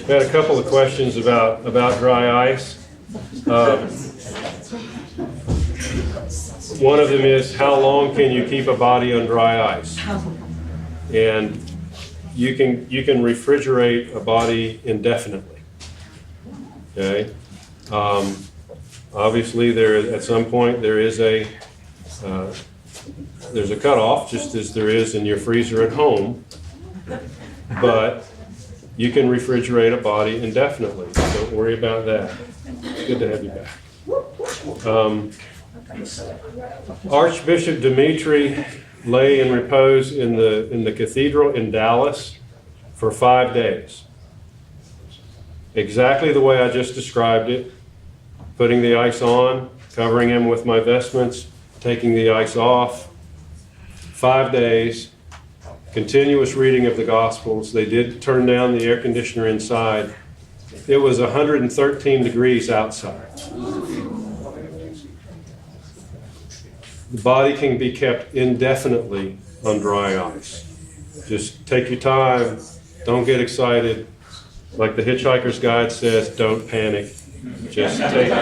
had a couple of questions about dry ice. One of them is, how long can you keep a body on dry ice? And you can refrigerate a body indefinitely. Okay. Obviously, at some point there's a cutoff, just as there is in your freezer at home. But you can refrigerate a body indefinitely. Don't worry about that. It's good to have you back. Archbishop Dimitri lay in repose in the cathedral in Dallas for 5 days. Exactly the way I just described it. Putting the ice on, covering him with my vestments, taking the ice off. 5 days. Continuous reading of the Gospels. They did turn down the air conditioner inside. It was 113 degrees outside. The body can be kept indefinitely on dry ice. Just take your time. Don't get excited. Like the Hitchhiker's Guide says, don't panic. Just take your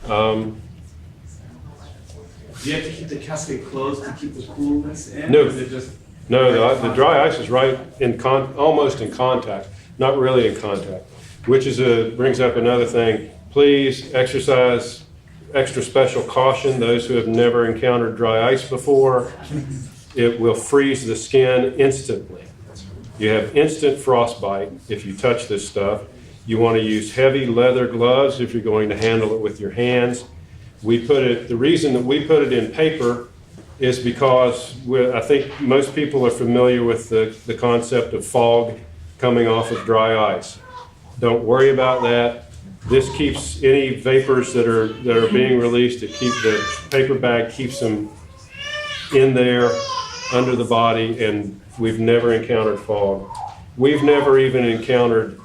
time. Do you have to keep the casket closed to keep the coolness in? No. Or is it just... No, the dry ice is right almost in contact, not really in contact, which brings up another thing. Please exercise extra special caution. Those who have never encountered dry ice before, it will freeze the skin instantly. You have instant frostbite if you touch this stuff. You want to use heavy leather gloves if you're going to handle it with your hands. The reason that we put it in paper is because I think most people are familiar with the concept of fog coming off of dry ice. Don't worry about that. This keeps any vapors that are being released. The paper bag keeps them in there under the body, and we've never encountered fog. We've never even encountered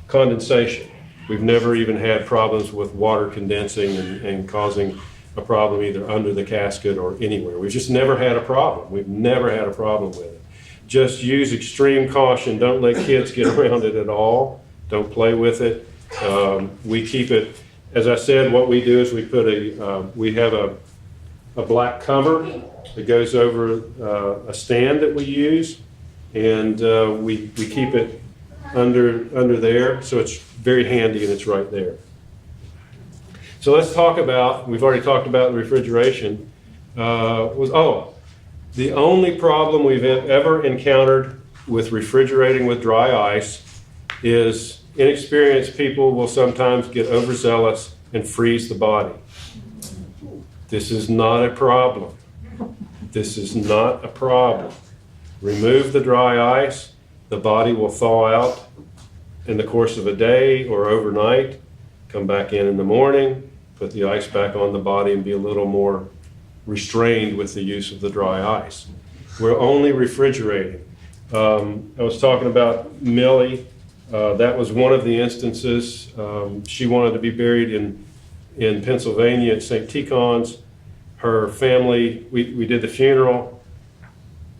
condensation. We've never even had problems with water condensing and causing a problem either under the casket or anywhere. We've just never had a problem. We've never had a problem with it. Just use extreme caution. Don't let kids get around it at all. Don't play with it. We keep it, as I said, what we do is we have a black cover that goes over a stand that we use, and we keep it under there, so it's very handy and it's right there. So let's talk about, we've already talked about refrigeration, the only problem we've ever encountered with refrigerating with dry ice is inexperienced people will sometimes get overzealous and freeze the body. This is not a problem. This is not a problem. Remove the dry ice. The body will thaw out in the course of a day or overnight. Come back in the morning, put the ice back on the body, and be a little more restrained with the use of the dry ice. We're only refrigerating. I was talking about Millie. That was one of the instances. She wanted to be buried in Pennsylvania at St. Tikhon's. Her family, we did the funeral.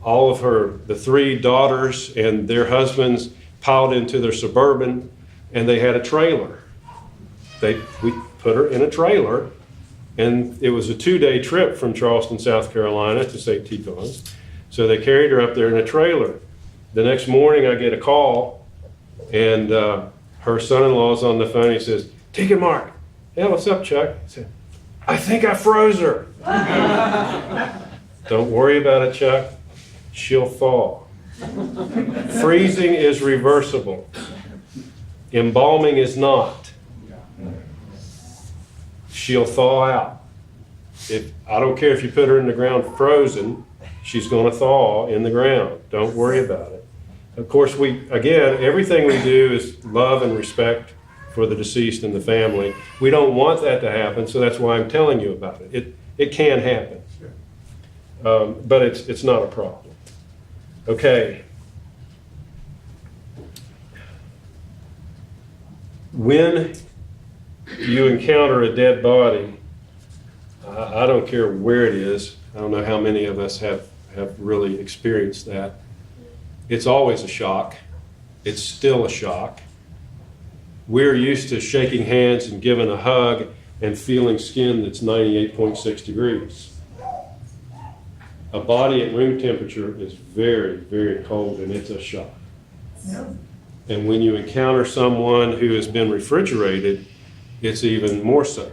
All of the 3 daughters and their husbands piled into their Suburban, and they had a trailer. We put her in a trailer, and it was a 2-day trip from Charleston, South Carolina to St. Tikhon's. So they carried her up there in a trailer. The next morning I get a call, and her son-in-law's on the phone. He says, "Deacon Mark." "Yeah, what's up, Chuck?" I said, "I think I froze her." Don't worry about it, Chuck. She'll thaw. Freezing is reversible. Embalming is not. She'll thaw out. I don't care if you put her in the ground frozen, she's going to thaw in the ground. Don't worry about it. Of course, everything we do is love and respect for the deceased and the family. We don't want that to happen, so that's why I'm telling you about it. It can happen, but it's not a problem. Okay. When you encounter a dead body, I don't care where it is. I don't know how many of us have really experienced that. It's always a shock. It's still a shock. We're used to shaking hands and giving a hug and feeling skin that's 98.6 degrees. A body at room temperature is very, very cold, and it's a shock. Yeah. And when you encounter someone who has been refrigerated, it's even more so.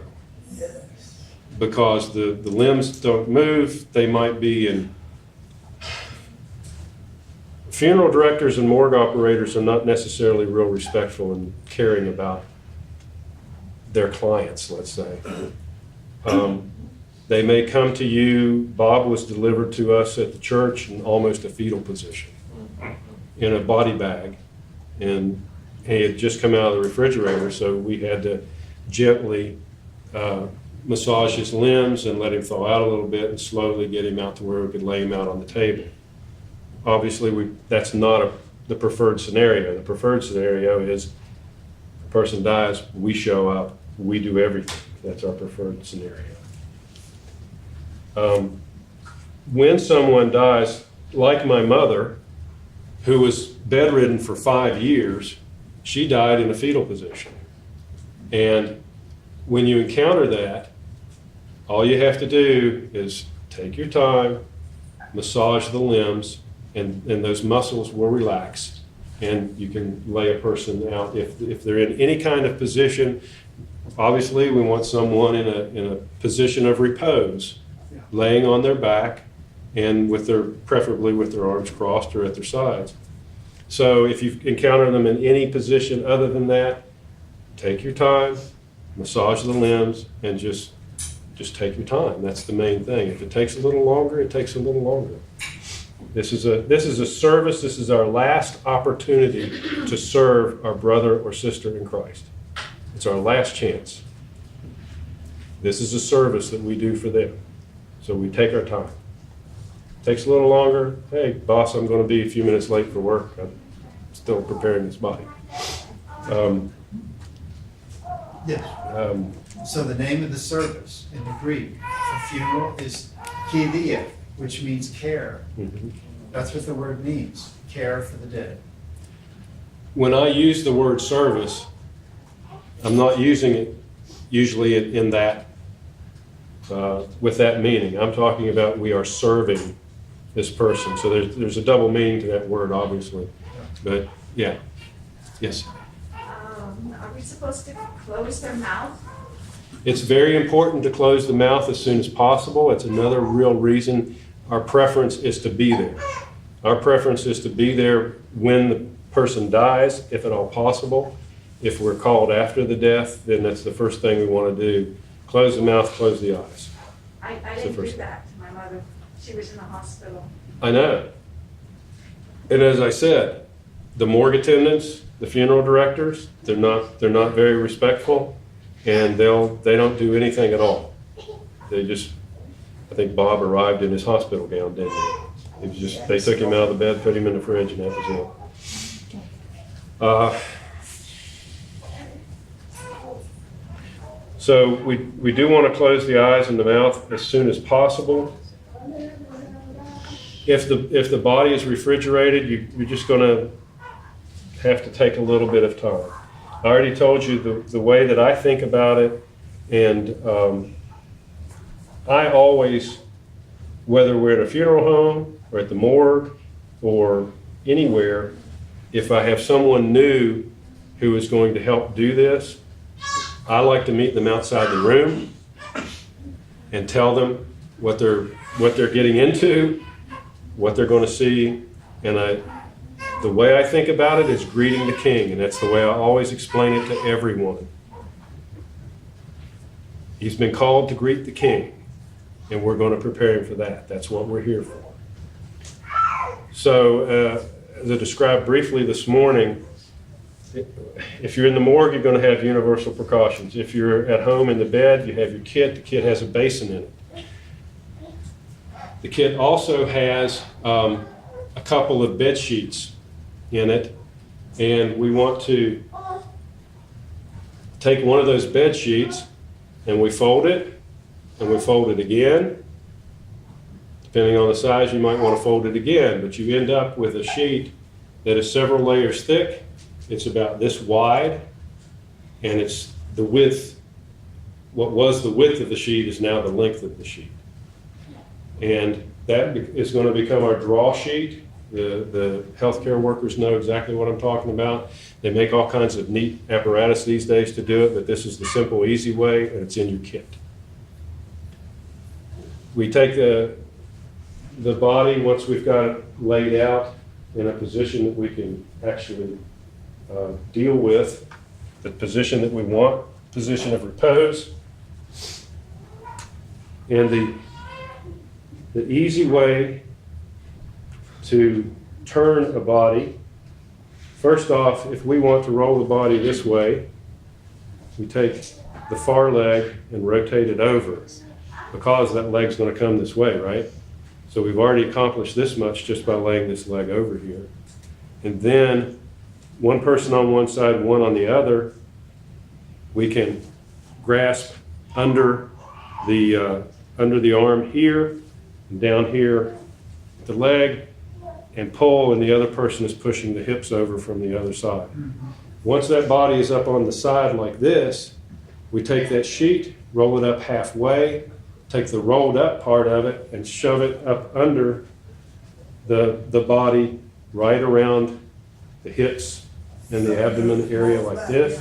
Yes. Because the limbs don't move. They might be in. Funeral directors and morgue operators are not necessarily real respectful and caring about their clients, let's say. They may come to you. Bob was delivered to us at the church in almost a fetal position, in a body bag. And he had just come out of the refrigerator, so we had to gently massage his limbs and let him thaw out a little bit and slowly get him out to where we could lay him out on the table. Obviously, that's not the preferred scenario. The preferred scenario is a person dies, we show up, we do everything. That's our preferred scenario. When someone dies, like my mother, who was bedridden for 5 years, she died in a fetal position. And when you encounter that, all you have to do is take your time, massage the limbs, and those muscles will relax, and you can lay a person out. If they're in any kind of position, obviously we want someone in a position of repose, laying on their back, and preferably with their arms crossed or at their sides. So if you encounter them in any position other than that, take your time, massage the limbs, and just take your time. That's the main thing. If it takes a little longer, it takes a little longer. This is a service. This is our last opportunity to serve our brother or sister in Christ. It's our last chance. This is a service that we do for them. So we take our time. Takes a little longer. Hey, boss, I'm going to be a few minutes late for work. I'm still preparing this body. Yes. So the name of the service in the Greek for funeral is kidia, which means care. Mm-hmm. That's what the word means, care for the dead. When I use the word service, I'm not using it usually in that, with that meaning. I'm talking about we are serving this person. So there's a double meaning to that word, obviously. But yeah, yes. Are we supposed to close their mouth? It's very important to close the mouth as soon as possible. It's another real reason. Our preference is to be there. Our preference is to be there when the person dies, if at all possible. If we're called after the death, then that's the first thing we want to do. Close the mouth, close the eyes. I didn't do that to my mother. She was in the hospital. I know. And as I said, the morgue attendants, the funeral directors, they're not very respectful, and they don't do anything at all. I think Bob arrived in his hospital gown, didn't he? They took him out of the bed, put him in the fridge, and that was it. So we do want to close the eyes and the mouth as soon as possible. If the body is refrigerated, you're just going to have to take a little bit of time. I already told you the way that I think about it, and I always, whether we're at a funeral home or at the morgue or anywhere, if I have someone new who is going to help do this, I like to meet them outside the room and tell them what they're getting into, what they're going to see, and the way I think about it is greeting the King, and that's the way I always explain it to everyone. He's been called to greet the King, and we're going to prepare him for that. That's what we're here for. So, as I described briefly this morning, if you're in the morgue, you're going to have universal precautions. If you're at home in the bed, you have your kit. The kit has a basin in it. The kit also has a couple of bed sheets in it, and we want to take one of those bed sheets and we fold it and we fold it again. Depending on the size, you might want to fold it again, but you end up with a sheet that is several layers thick. It's about this wide, and it's the width. What was the width of the sheet is now the length of the sheet. And that is going to become our draw sheet. The healthcare workers know exactly what I'm talking about. They make all kinds of neat apparatus these days to do it, but this is the simple, easy way, and it's in your kit. We take the body, once we've got it laid out in a position that we can actually deal with, the position that we want, position of repose. And the easy way to turn a body, first off, if we want to roll the body this way, we take the far leg and rotate it over, because that leg's going to come this way, right? So we've already accomplished this much just by laying this leg over here. And then one person on one side, one on the other, we can grasp under the arm here, and down here, the leg, and pull, and the other person is pushing the hips over from the other side. Once that body is up on the side like this, we take that sheet, roll it up halfway, take the rolled up part of it and shove it up under the body, right around the hips and the abdomen area like this,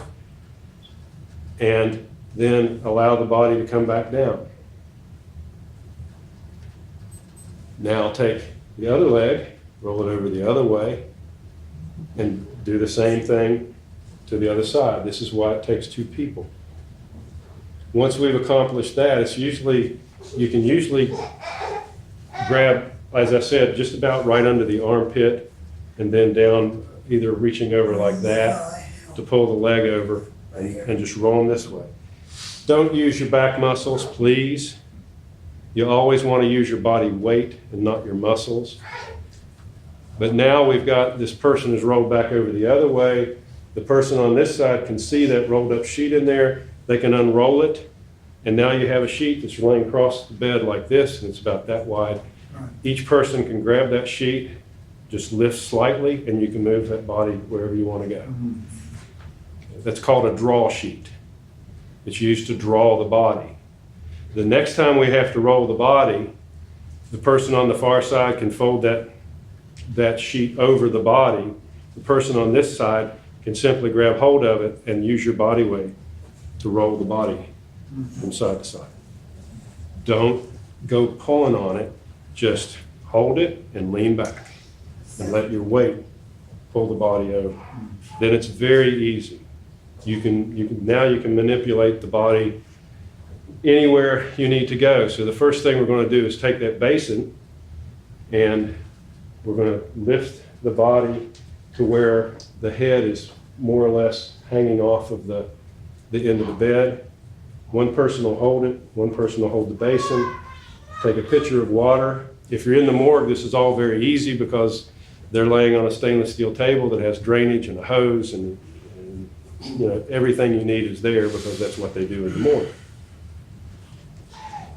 and then allow the body to come back down. Now take the other leg, roll it over the other way, and do the same thing to the other side. This is why it takes two people. Once we've accomplished that, you can usually grab, as I said, just about right under the armpit, and then down, either reaching over like that to pull the leg over and just roll them this way. Don't use your back muscles, please. You always want to use your body weight and not your muscles. But now we've got this person is rolled back over the other way. The person on this side can see that rolled up sheet in there. They can unroll it. And now you have a sheet that's laying across the bed like this, and it's about that wide. Each person can grab that sheet, just lift slightly, and you can move that body wherever you want to go. That's called a draw sheet. It's used to draw the body. The next time we have to roll the body, the person on the far side can fold that sheet over the body. The person on this side can simply grab hold of it and use your body weight to roll the body from side to side. Don't go pulling on it, just hold it and lean back and let your weight pull the body over. Then it's very easy. You can manipulate the body anywhere you need to go. So the first thing we're going to do is take that basin, and we're going to lift the body to where the head is more or less hanging off of the end of the bed. One person will hold it, one person will hold the basin. Take a pitcher of water. If you're in the morgue, this is all very easy because they're laying on a stainless steel table that has drainage and a hose, and everything you need is there because that's what they do in the morgue.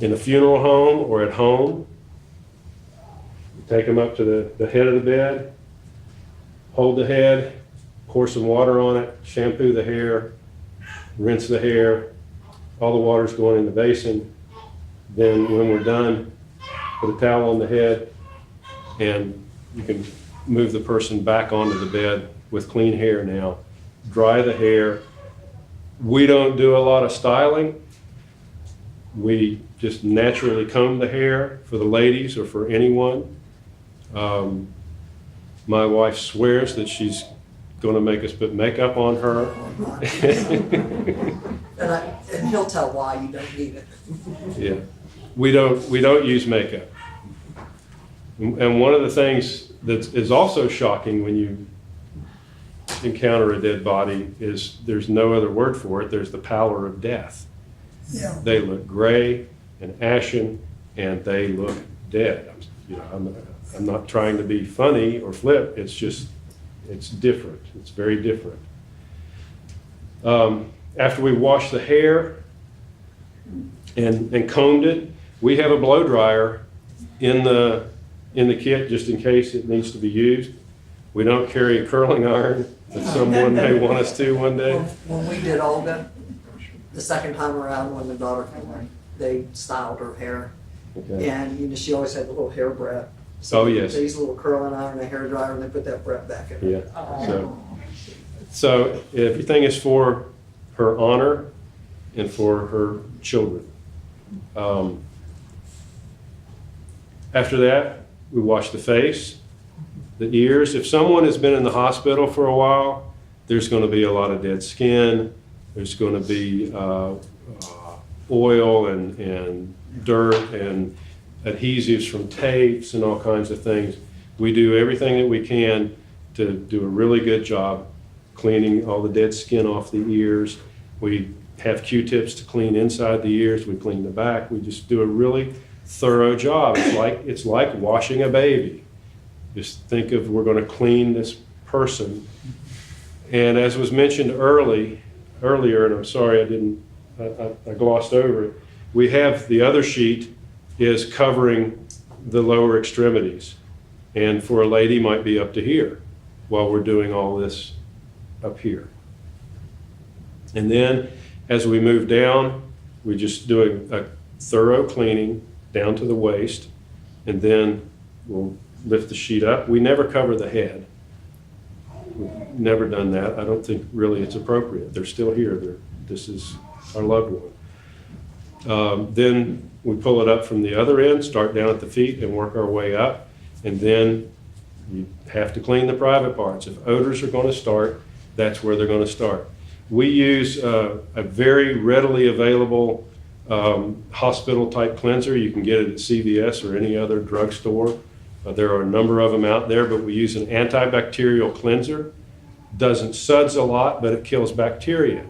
In a funeral home or at home, you take them up to the head of the bed, hold the head, pour some water on it, shampoo the hair, rinse the hair, all the water's going in the basin. Then when we're done, put a towel on the head, and you can move the person back onto the bed with clean hair now. Dry the hair. We don't do a lot of styling. We just naturally comb the hair for the ladies or for anyone. My wife swears that she's going to make us put makeup on her. And he'll tell why you don't need it. Yeah, we don't use makeup. And one of the things that is also shocking when you encounter a dead body is there's no other word for it. There's the pallor of death. Yeah. They look gray and ashen, and they look dead. I'm not trying to be funny or flip. It's just, it's different. It's very different. After we wash the hair, and combed it. We have a blow dryer in the kit just in case it needs to be used. We don't carry a curling iron, but someone may want us to one day. When we did Olga, the second time around when the daughter came in, they styled her hair. Okay. And, you know, she always had the little hair bret. Oh, yes. They use a little curling iron and a hair dryer, and they put that bret back in. Yeah. So everything is for her honor and for her children. After that, we wash the face, the ears. If someone has been in the hospital for a while, there's going to be a lot of dead skin. There's going to be oil and dirt and adhesives from tapes and all kinds of things. We do everything that we can to do a really good job cleaning all the dead skin off the ears. We have Q-tips to clean inside the ears. We clean the back. We just do a really thorough job. It's like washing a baby. Just think of, we're going to clean this person. And as was mentioned earlier, and I'm sorry I glossed over it, we have the other sheet is covering the lower extremities. And for a lady might be up to here while we're doing all this up here. And then as we move down, we just do a thorough cleaning down to the waist, and then we'll lift the sheet up. We never cover the head. We've never done that. I don't think really it's appropriate. They're still here. This is our loved one. Then we pull it up from the other end, start down at the feet and work our way up. And then you have to clean the private parts. If odors are going to start, that's where they're going to start. We use a very readily available hospital type cleanser. You can get it at CVS or any other drugstore. There are a number of them out there, but we use an antibacterial cleanser. Doesn't suds a lot, but it kills bacteria.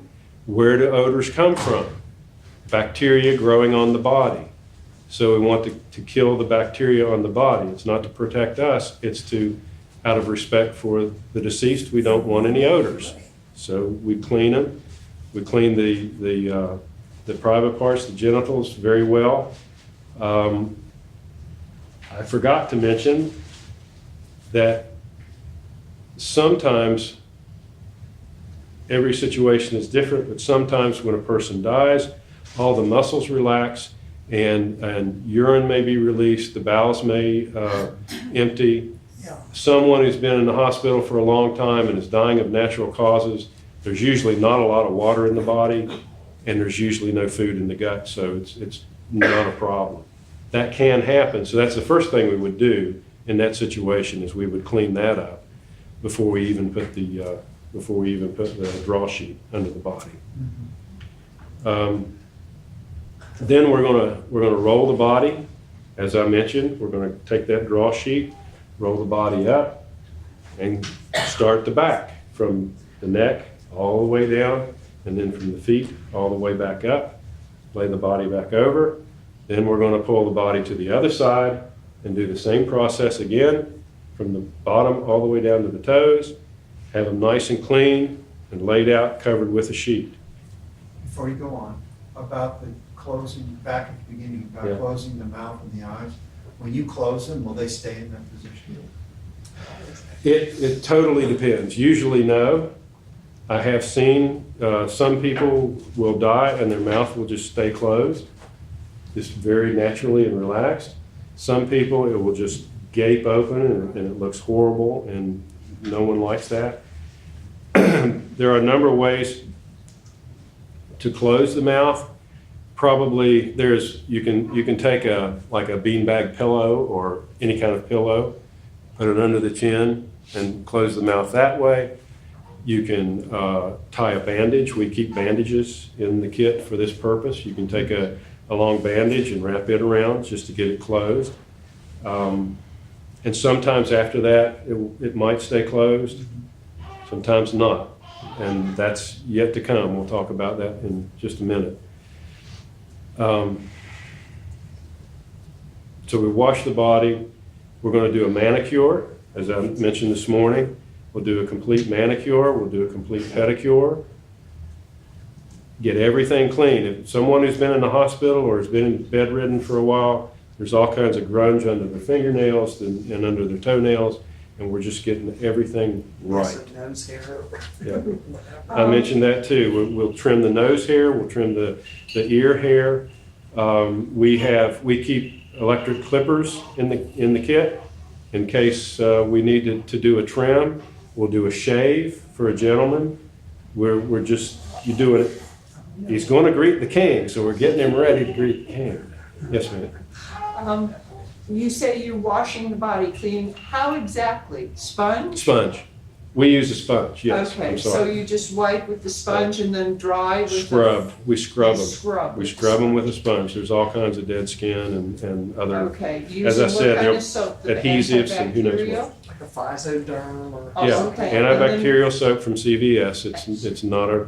Where do odors come from? Bacteria growing on the body. So we want to kill the bacteria on the body. It's not to protect us, it's to, out of respect for the deceased, we don't want any odors. So we clean them. We clean the private parts, the genitals, very well. I forgot to mention that sometimes every situation is different, but sometimes when a person dies, all the muscles relax and urine may be released, the bowels may empty. Yeah. Someone who's been in the hospital for a long time and is dying of natural causes, there's usually not a lot of water in the body, and there's usually no food in the gut, so it's not a problem. That can happen, so that's the first thing we would do in that situation is we would clean that up before we even put the draw sheet under the body. Then we're gonna roll the body. As I mentioned, we're gonna take that draw sheet, roll the body up, and start the back from the neck all the way down, and then from the feet all the way back up. Lay the body back over. Then we're going to pull the body to the other side and do the same process again from the bottom all the way down to the toes. Have them nice and clean and laid out, covered with a sheet. Before you go on, about the closing, back at the beginning, about Yeah. closing the mouth and the eyes, when you close them, will they stay in that position? It totally depends. Usually no. I have seen some people will die and their mouth will just stay closed, just very naturally and relaxed. Some people, it will just gape open and it looks horrible and no one likes that. There are a number of ways to close the mouth. Probably you can take a beanbag pillow or any kind of pillow, put it under the chin and close the mouth that way. You can tie a bandage. We keep bandages in the kit for this purpose. You can take a long bandage and wrap it around just to get it closed. And sometimes after that, it might stay closed, sometimes not. And that's yet to come. We'll talk about that in just a minute. So we wash the body. We're going to do a manicure, as I mentioned this morning. We'll do a complete manicure. We'll do a complete pedicure. get everything clean. If someone who's been in the hospital or has been bedridden for a while, there's all kinds of grunge under their fingernails and under their toenails, and we're just getting everything right. Some nose hair. Yeah. I mentioned that too. We'll trim the nose hair, we'll trim the ear hair. We keep electric clippers in the kit in case we need to do a trim. We'll do a shave for a gentleman. We're just, you do it. He's going to greet the king, so we're getting him ready to greet the king. Yes, ma'am. You say you're washing the body clean. How exactly? Sponge? Sponge. We use a sponge, yes. Okay, I'm so sorry. you just wipe with the sponge and then dry with Scrub. We scrub them. Scrub. We scrub them with a sponge. There's all kinds of dead skin and other, Okay. as I Using said, what kind they're of soap? The adhesives and who knows what. antibacterial? Like a Physoderm or. Oh, yeah. okay. Antibacterial soap from CVS. It's not a,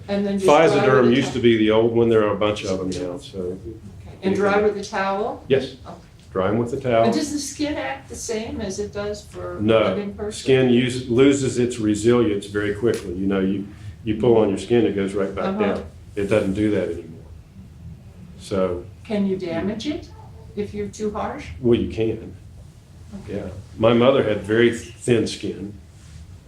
And then just dry with Physoderm the used to be the old one. There are a bunch of them now, so. Okay. And dry with a towel? Yes. Okay. Dry them with a towel. And does the skin act the same as it does for a No, living person? skin loses its resilience very quickly. You pull on your skin, it goes right back Uh-huh. down. It doesn't do that anymore. So, Can you damage it if you're too harsh? well, you can. Yeah. My mother had very thin skin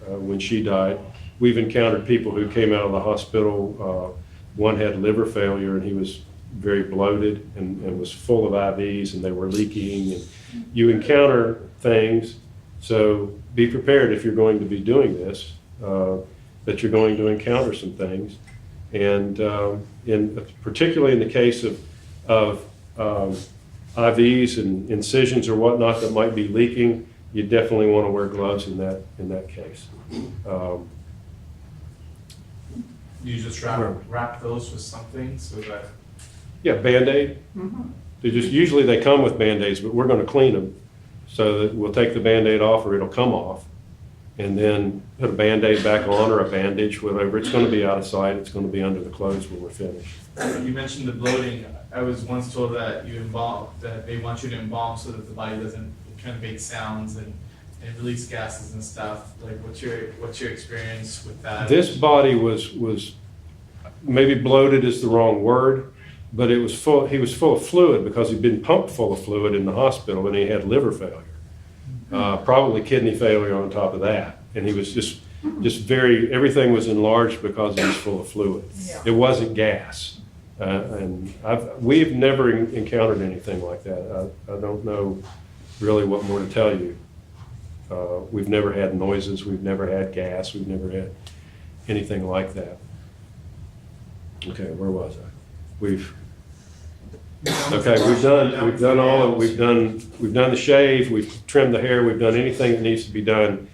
when she died. We've encountered people who came out of the hospital. One had liver failure, and he was very bloated and was full of IVs, and they were leaking. And you encounter things, so be prepared if you're going to be doing this, that you're going to encounter some things. And particularly in the case of IVs and incisions or whatnot that might be leaking, you definitely want to wear gloves in that case. You just wrap those with something so that. Yeah, Band-Aid. Usually they come with Band-Aids, but we're going to clean them so that we'll take the Band-Aid off or it'll come off, and then put a Band-Aid back on or a bandage, whatever. It's going to be out of sight. It's going to be under the clothes when we're finished. You mentioned the bloating. I was once told that that they want you to embalm so that the body doesn't kind of make sounds and release gases and stuff. Like, what's your experience with that? This body was maybe bloated is the wrong word, but he was full of fluid because he'd been pumped full of fluid in the hospital, and he had liver failure, probably kidney failure on top of that. And he was just everything was enlarged because he was full of fluid. Yeah. It wasn't gas. And we've never encountered anything like that. I don't know really what more to tell you. We've never had noises, we've never had gas, we've never had anything like that. Okay, where was I? We've done the shave, we've trimmed the hair, we've done anything that needs to be done.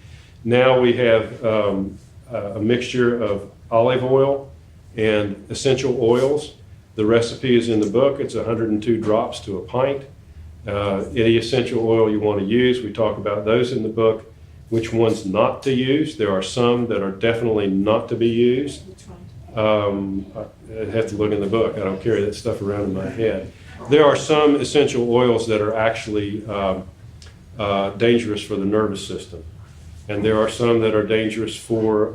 Now we have a mixture of olive oil and essential oils. The recipe is in the book. It's 102 drops to a pint. Any essential oil you want to use, we talk about those in the book. Which ones not to use. There are some that are definitely not to be used. I'd have to look in the book. I don't carry that stuff around in my head. There are some essential oils that are actually dangerous for the nervous system. And there are some that are dangerous for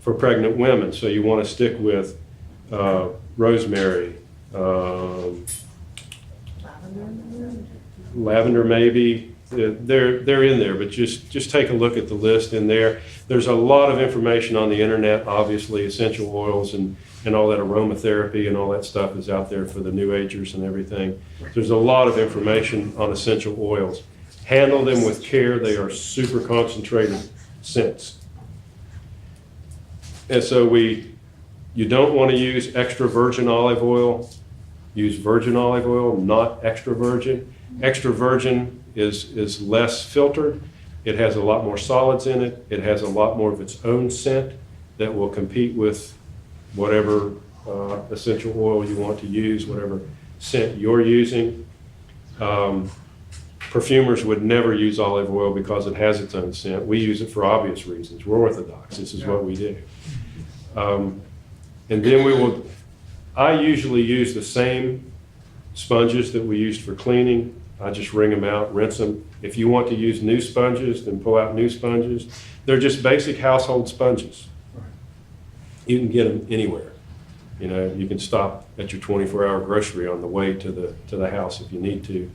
pregnant women. So you want to stick with rosemary, lavender maybe. They're in there, but just take a look at the list in there. There's a lot of information on the internet, obviously, essential oils and all that aromatherapy and all that stuff is out there for the New Agers and everything. There's a lot of information on essential oils. Handle them with care. They are super concentrated scents. And so you don't want to use extra virgin olive oil. Use virgin olive oil, not extra virgin. Extra virgin is less filtered. It has a lot more solids in it. It has a lot more of its own scent that will compete with whatever essential oil you want to use, whatever scent you're using. Perfumers would never use olive oil because it has its own scent. We use it for obvious reasons. We're Orthodox. This is what we do. And then I usually use the same sponges that we used for cleaning. I just wring them out, rinse them. If you want to use new sponges, then pull out new sponges. They're just basic household sponges. You can get them anywhere. You know, you can stop at your 24-hour grocery on the way to the house if you need to,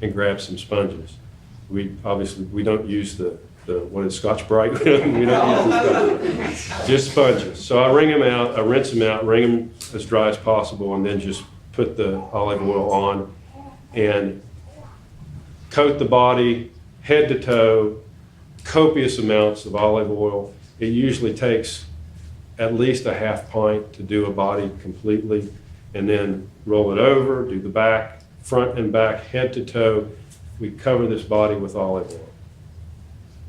and grab some sponges. We don't use the what is Scotch Brite? we don't use the Scotch. Just sponges. So I wring them out, I rinse them out, wring them as dry as possible, and then just put the olive oil on and coat the body head to toe, copious amounts of olive oil. It usually takes at least a half pint to do a body completely, and then roll it over, do the back, front and back, head to toe. We cover this body with olive oil.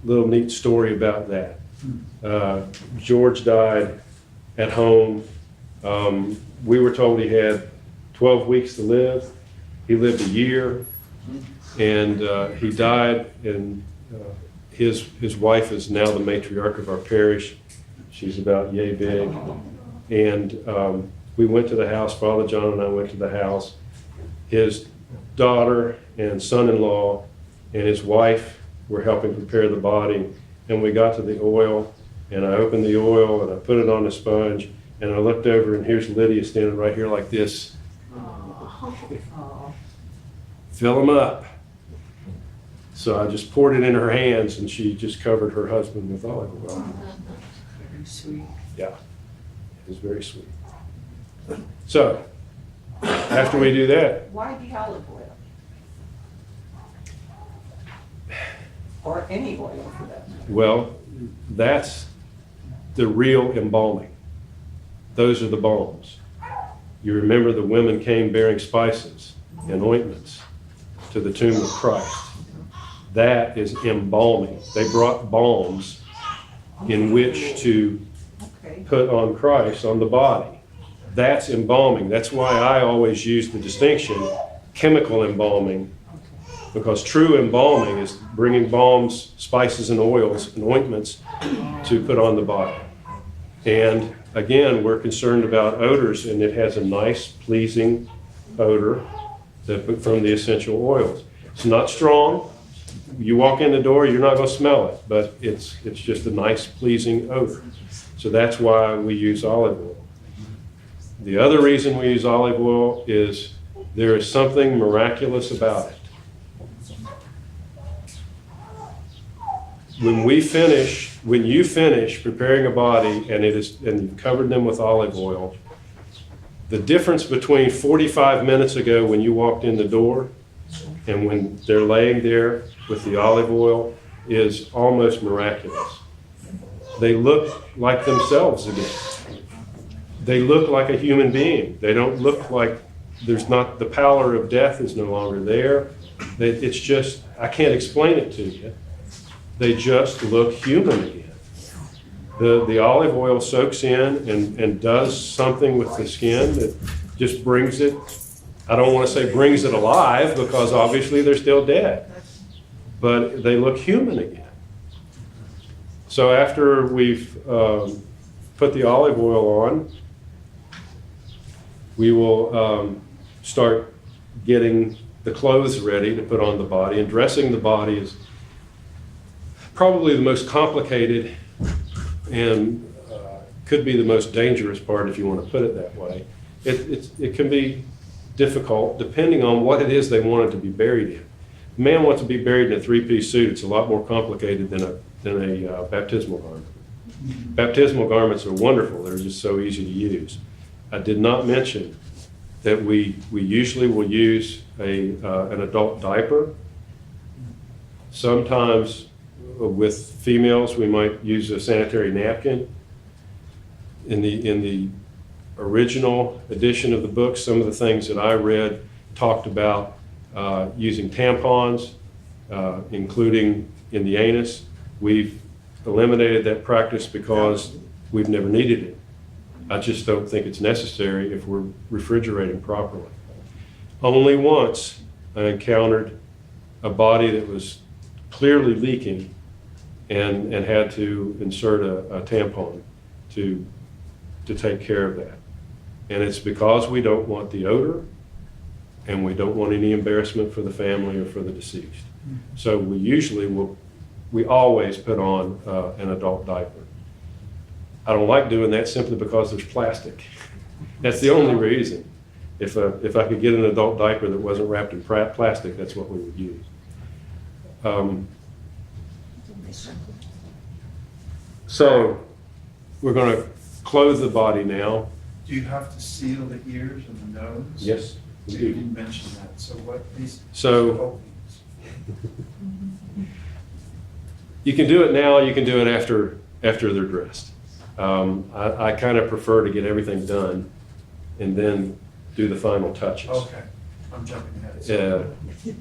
Little neat story about that. George died at home. We were told he had 12 weeks to live. He lived a year, and he died, and his wife is now the matriarch of our parish. She's about yay big. And we went to the house, Father John and I went to the house. His daughter and son-in-law and his wife were helping prepare the body. And we got to the oil, and I opened the oil and I put it on the sponge, and I looked over, and here's Lydia standing right here like this. Fill them up. So I just poured it in her hands, and she just covered her husband with olive oil. Very sweet. Yeah, it was very sweet. So, after we do that, Why the olive oil? Or any oil for that matter. well, that's the real embalming. Those are the balms. You remember the women came bearing spices and ointments to the tomb of Christ. That is embalming. They brought balms in which to Okay. put on Christ, on the body. That's embalming. That's why I always use the distinction, chemical embalming, because true embalming is bringing balms, spices, and oils and ointments to put on the body. And again, we're concerned about odors, and it has a nice, pleasing odor from the essential oils. It's not strong. You walk in the door, you're not going to smell it, but it's just a nice, pleasing odor. So that's why we use olive oil. The other reason we use olive oil is there is something miraculous about it. When you finish preparing a body and you've covered them with olive oil, the difference between 45 minutes ago when you walked in the door and when they're laying there with the olive oil is almost miraculous. They look like themselves again. They look like a human being. They don't look like the pallor of death is no longer there. It's just, I can't explain it to you. They just look human again. The olive oil soaks in and does something with the skin that just brings it, I don't want to say brings it alive, because obviously they're still dead, but they look human again. So after we've put the olive oil on, we will start getting the clothes ready to put on the body, and dressing the body is probably the most complicated and could be the most dangerous part, if you want to put it that way. It can be difficult depending on what it is they wanted to be buried in. A man wants to be buried in a three-piece suit. It's a lot more complicated than a baptismal garment. Baptismal garments are wonderful. They're just so easy to use. I did not mention that we usually will use an adult diaper. Sometimes with females, we might use a sanitary napkin. In the original edition of the book, some of the things that I read talked about using tampons, including in the anus. We've eliminated that practice because we've never needed it. I just don't think it's necessary if we're refrigerating properly. Only once I encountered a body that was clearly leaking and had to insert a tampon to take care of that. And it's because we don't want the odor and we don't want any embarrassment for the family or for the deceased. So we always put on an adult diaper. I don't like doing that simply because there's plastic That's the only reason. If I could get an adult diaper that wasn't wrapped in plastic, that's what we would use. So we're going to clothe the body now. Do you have to seal the ears and the nose? Yes, we You do. didn't mention that, so what these So- openings? You can do it now, you can do it after they're dressed. I kind of prefer to get everything done and then do the final touches. Okay, I'm jumping ahead. Yeah.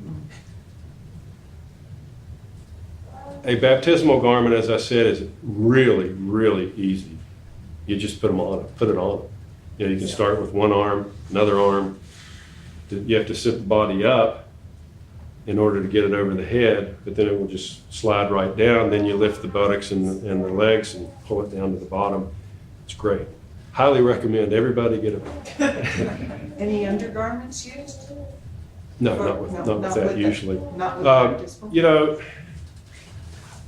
A baptismal garment, as I said, is really, really easy. You just put it on. You know, you can start with one arm, another arm. You have to sit the body up in order to get it over the head, but then it will just slide right down. Then you lift the buttocks and the legs and pull it down to the bottom. It's great. Highly recommend everybody get it. Any undergarments used? No, Or- not with no, that it. usually. Not with Um, baptismal? You know,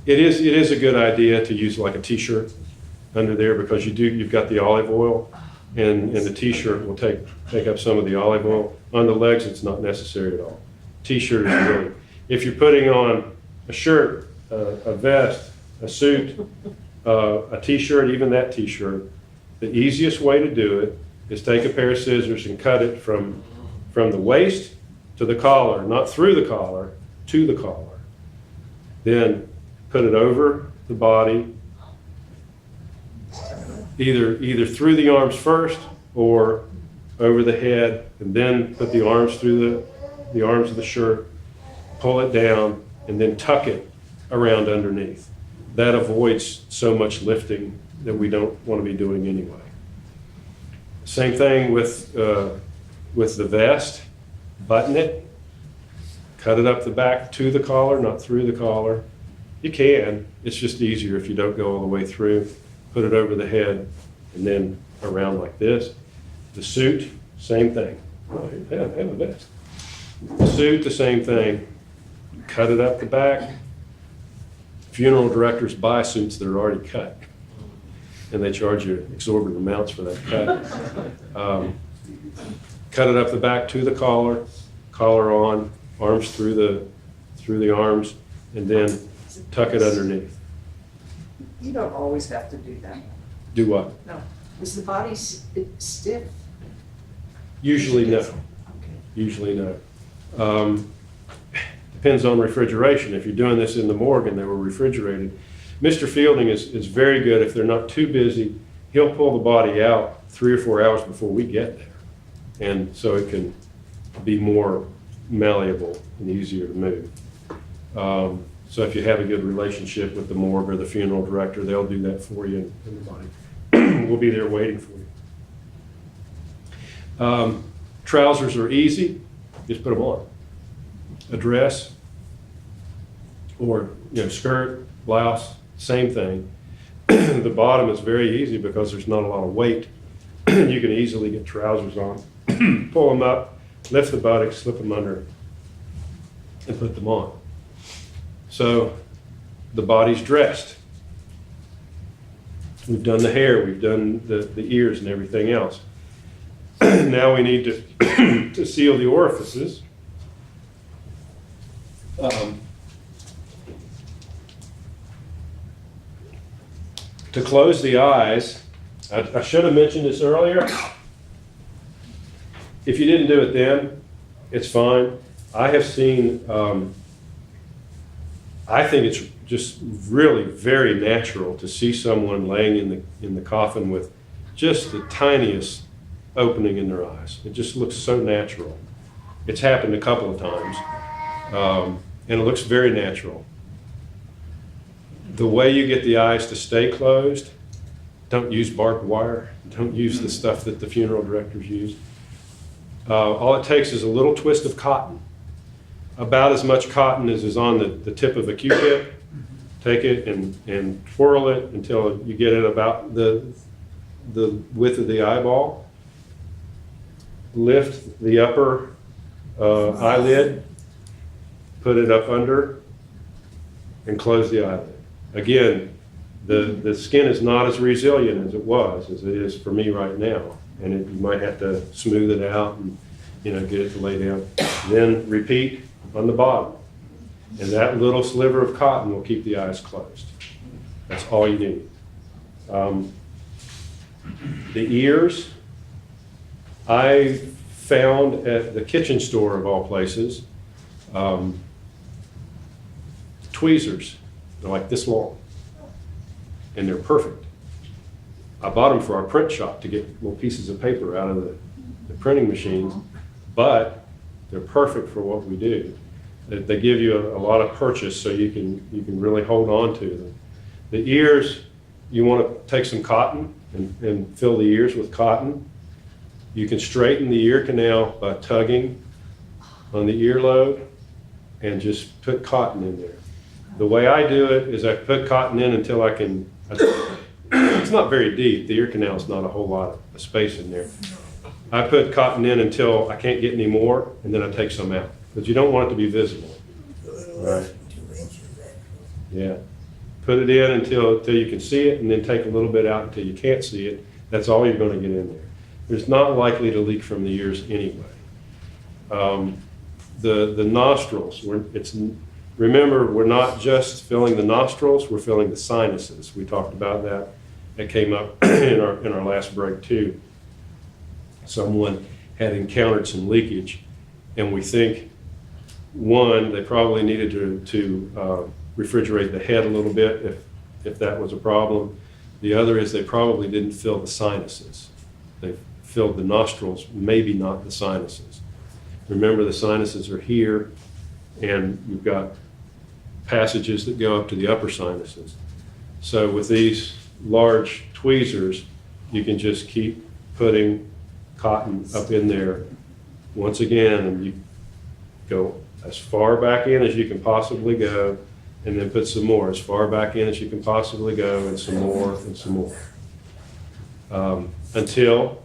it is a good idea to use like a t-shirt under there because you've got the olive oil and the t-shirt will take up some of the olive oil. On the legs, it's not necessary at all. T-shirt is really, if you're putting on a shirt, a vest, a suit, a t-shirt, even that t-shirt, the easiest way to do it is take a pair of scissors and cut it from the waist to the collar, not through the collar, to the collar. Then put it over the body, either through the arms first or over the head, and then put the arms through the arms of the shirt, pull it down, and then tuck it around underneath. That avoids so much lifting that we don't want to be doing anyway. Same thing with the vest. Button it, cut it up the back to the collar, not through the collar. You can, it's just easier if you don't go all the way through. Put it over the head and then around like this. The suit, same thing. Oh, yeah, have a vest. The suit, the same thing. Cut it up the back. Funeral directors buy suits that are already cut, and they charge you exorbitant amounts for that cut. Cut it up the back to the collar, collar on, arms through the arms, and then tuck it underneath. You don't always have to do that. Do what? No. Is the body stiff? Usually no. Okay. Usually no. Depends on refrigeration. If you're doing this in the morgue and they were refrigerated, Mr. Fielding is very good. If they're not too busy, he'll pull the body out 3 or 4 hours before we get there. And so it can be more malleable and easier to move. So if you have a good relationship with the morgue or the funeral director, they'll do that for you, and the body will be there waiting for you. Trousers are easy, just put them on. A dress or skirt, blouse, same thing. The bottom is very easy because there's not a lot of weight. You can easily get trousers on, pull them up, lift the buttocks, slip them under, and put them on. So the body's dressed. We've done the hair, we've done the ears and everything else. Now we need to seal the orifices. To close the eyes, I should have mentioned this earlier. If you didn't do it then, it's fine. I have seen, I think it's just really very natural to see someone laying in the coffin with just the tiniest opening in their eyes. It just looks so natural. It's happened a couple of times, and it looks very natural. The way you get the eyes to stay closed, don't use barbed wire. Don't use the stuff that the funeral directors use. All it takes is a little twist of cotton, about as much cotton as is on the tip of a Q-tip. Take it and twirl it until you get it about the width of the eyeball. Lift the upper eyelid, put it up under, and close the eyelid. Again, the skin is not as resilient as it is for me right now. and you might have to smooth it out and, get it to lay down. Then repeat on the bottom. And that little sliver of cotton will keep the eyes closed. That's all you need. The ears, I found at the kitchen store of all places, tweezers. They're like this long, and they're perfect. I bought them for our print shop to get little pieces of paper out of the printing machines, but they're perfect for what we do. They give you a lot of purchase, so you can really hold on to them. The ears, you want to take some cotton and fill the ears with cotton. You can straighten the ear canal by tugging on the earlobe and just put cotton in there. The way I do it is I put cotton in until I can, it's not very deep, the ear canal is not a whole lot of space in there. I put cotton in until I can't get any more, and then I take some out, because you don't want it to be visible. Right? Yeah. Put it in until you can see it, and then take a little bit out until you can't see it. That's all you're going to get in there. It's not likely to leak from the ears anyway. The nostrils, remember, we're not just filling the nostrils, we're filling the sinuses. We talked about that. That came up in our last break too. Someone had encountered some leakage, and we think, one, they probably needed to refrigerate the head a little bit if that was a problem. The other is they probably didn't fill the sinuses. They filled the nostrils, maybe not the sinuses. Remember, the sinuses are here, and you've got passages that go up to the upper sinuses. So with these large tweezers, you can just keep putting cotton up in there once again, and you go as far back in as you can possibly go, and then put some more as far back in as you can possibly go, and some more and some more, until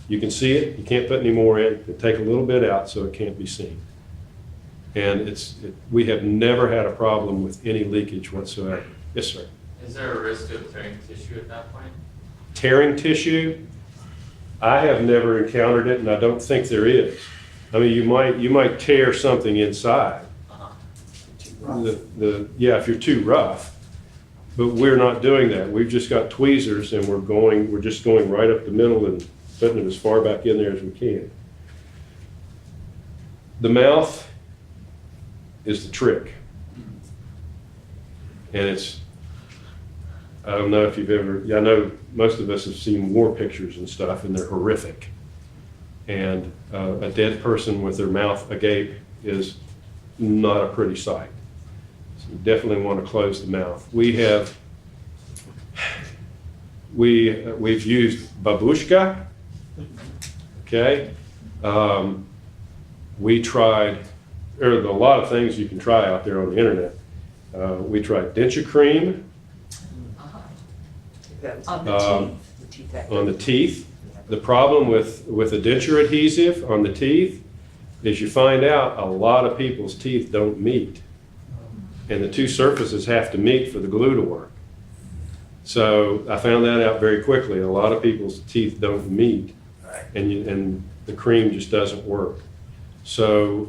you can see it. You can't put any more in. Take a little bit out so it can't be seen. And we have never had a problem with any leakage whatsoever. Yes, sir. Is there a risk of tearing tissue at that point? Tearing tissue, I have never encountered it, and I don't think there is. I mean, you might tear something inside. If you're too rough, but we're not doing that. We've just got tweezers, and we're just going right up the middle and putting it as far back in there as we can. The mouth is the trick, and I don't know if you've ever, I know most of us have seen war pictures and stuff, and they're horrific. And a dead person with their mouth agape is not a pretty sight. So you definitely want to close the mouth. We've used babushka. Okay. We tried, there are a lot of things you can try out there on the internet. We tried denture cream. On the teeth. The problem with a denture adhesive on the teeth is you find out a lot of people's teeth don't meet. And the two surfaces have to meet for the glue to work. So I found that out very quickly. A lot of people's teeth don't meet, and the cream just doesn't work. So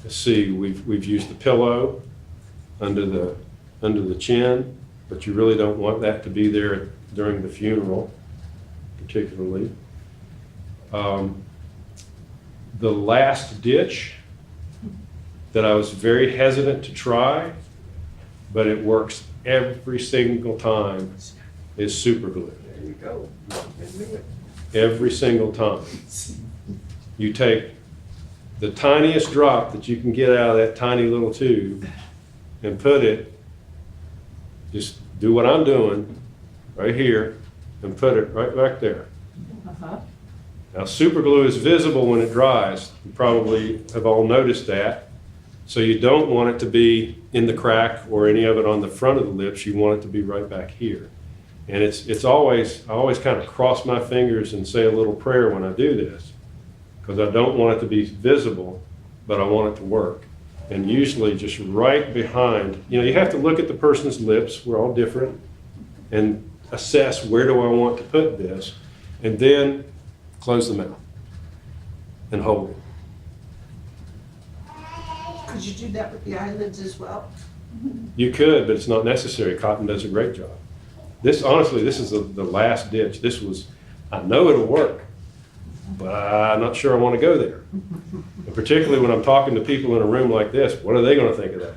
let's see, we've used the pillow under the chin, but you really don't want that to be there during the funeral, particularly. The last ditch that I was very hesitant to try, but it works every single time, is super glue. There you go. Every single time. You take the tiniest drop that you can get out of that tiny little tube and put it, just do what I'm doing right here and put it right back there. Now, super glue is visible when it dries. You probably have all noticed that. So you don't want it to be in the crack or any of it on the front of the lips. You want it to be right back here. And I always kind of cross my fingers and say a little prayer when I do this, because I don't want it to be visible, but I want it to work. And usually just right behind, you have to look at the person's lips. We're all different, and assess, where do I want to put this? And then close the mouth and hold it. Could you do that with the eyelids as well? You could, but it's not necessary. Cotton does a great job. This, honestly, this is the last ditch. This was, I know it'll work, but I'm not sure I want to go there. And particularly when I'm talking to people in a room like this, what are they going to think of that?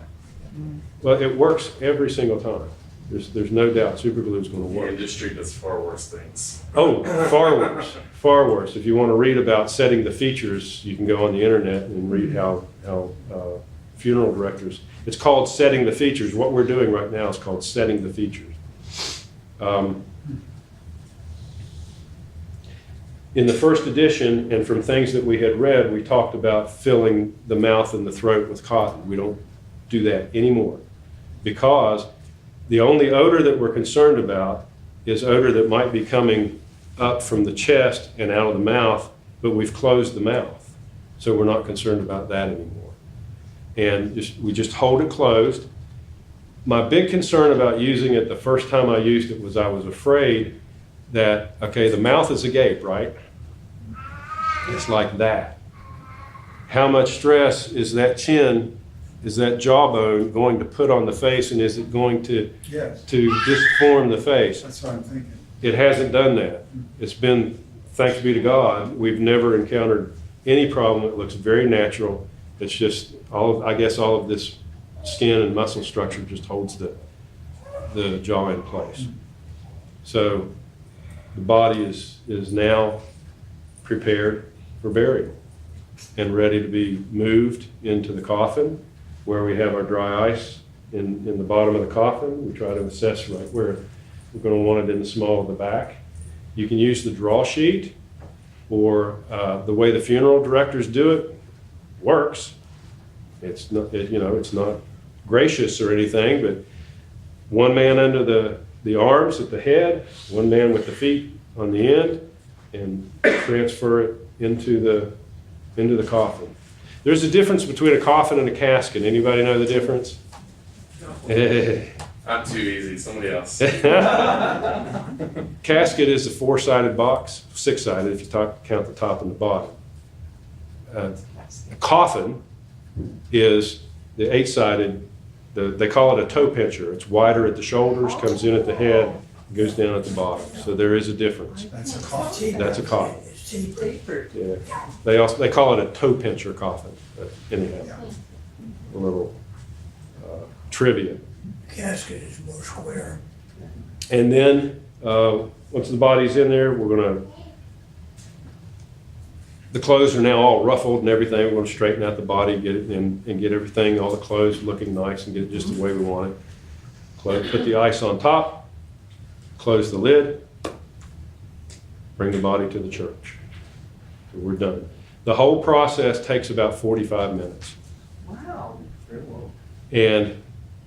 Well, it works every single time. There's no doubt super glue is going to The work. industry does far worse things. Oh, far worse, far worse. If you want to read about setting the features, you can go on the internet and read how funeral directors, it's called setting the features. What we're doing right now is called setting the features. In the first edition, and from things that we had read, we talked about filling the mouth and the throat with cotton. We don't do that anymore because the only odor that we're concerned about is odor that might be coming up from the chest and out of the mouth, but we've closed the mouth. So we're not concerned about that anymore. And we just hold it closed. My big concern about using it the first time I used it was I was afraid that, okay, the mouth is agape, right? It's like that. How much stress is that chin, is that jawbone going to put on the face, and is it going to Yes, disform the face? that's what I'm thinking. It hasn't done that. It's been, thanks be to God, we've never encountered any problem. It looks very natural. It's just, I guess all of this skin and muscle structure just holds the jaw in place. So the body is now prepared for burial and ready to be moved into the coffin, where we have our dry ice in the bottom of the coffin. We try to assess right where we're going to want it in the small of the back. You can use the draw sheet, or the way the funeral directors do it works. It's not, it's not gracious or anything, but one man under the arms at the head, one man with the feet on the end, and transfer it into the coffin. There's a difference between a coffin and a casket. Anybody know the difference? Not too easy, somebody else. Casket is a 4-sided box, 6-sided if you count the top and the bottom. A coffin is the 8-sided, they call it a toe pincher. It's wider at the shoulders, comes in at the head, goes down at the bottom. So there is a difference. That's a coffee. That's a coffin. Yeah. They call it a toe pincher coffin. But anyhow, a little trivia. Casket is more square. And then once the body's in there, the clothes are now all ruffled and everything. We're going to straighten out the body, get it in, and get everything, all the clothes looking nice, and get it just the way we want it. Put the ice on top, close the lid, bring the body to the church. So we're done. The whole process takes about 45 minutes. Wow. And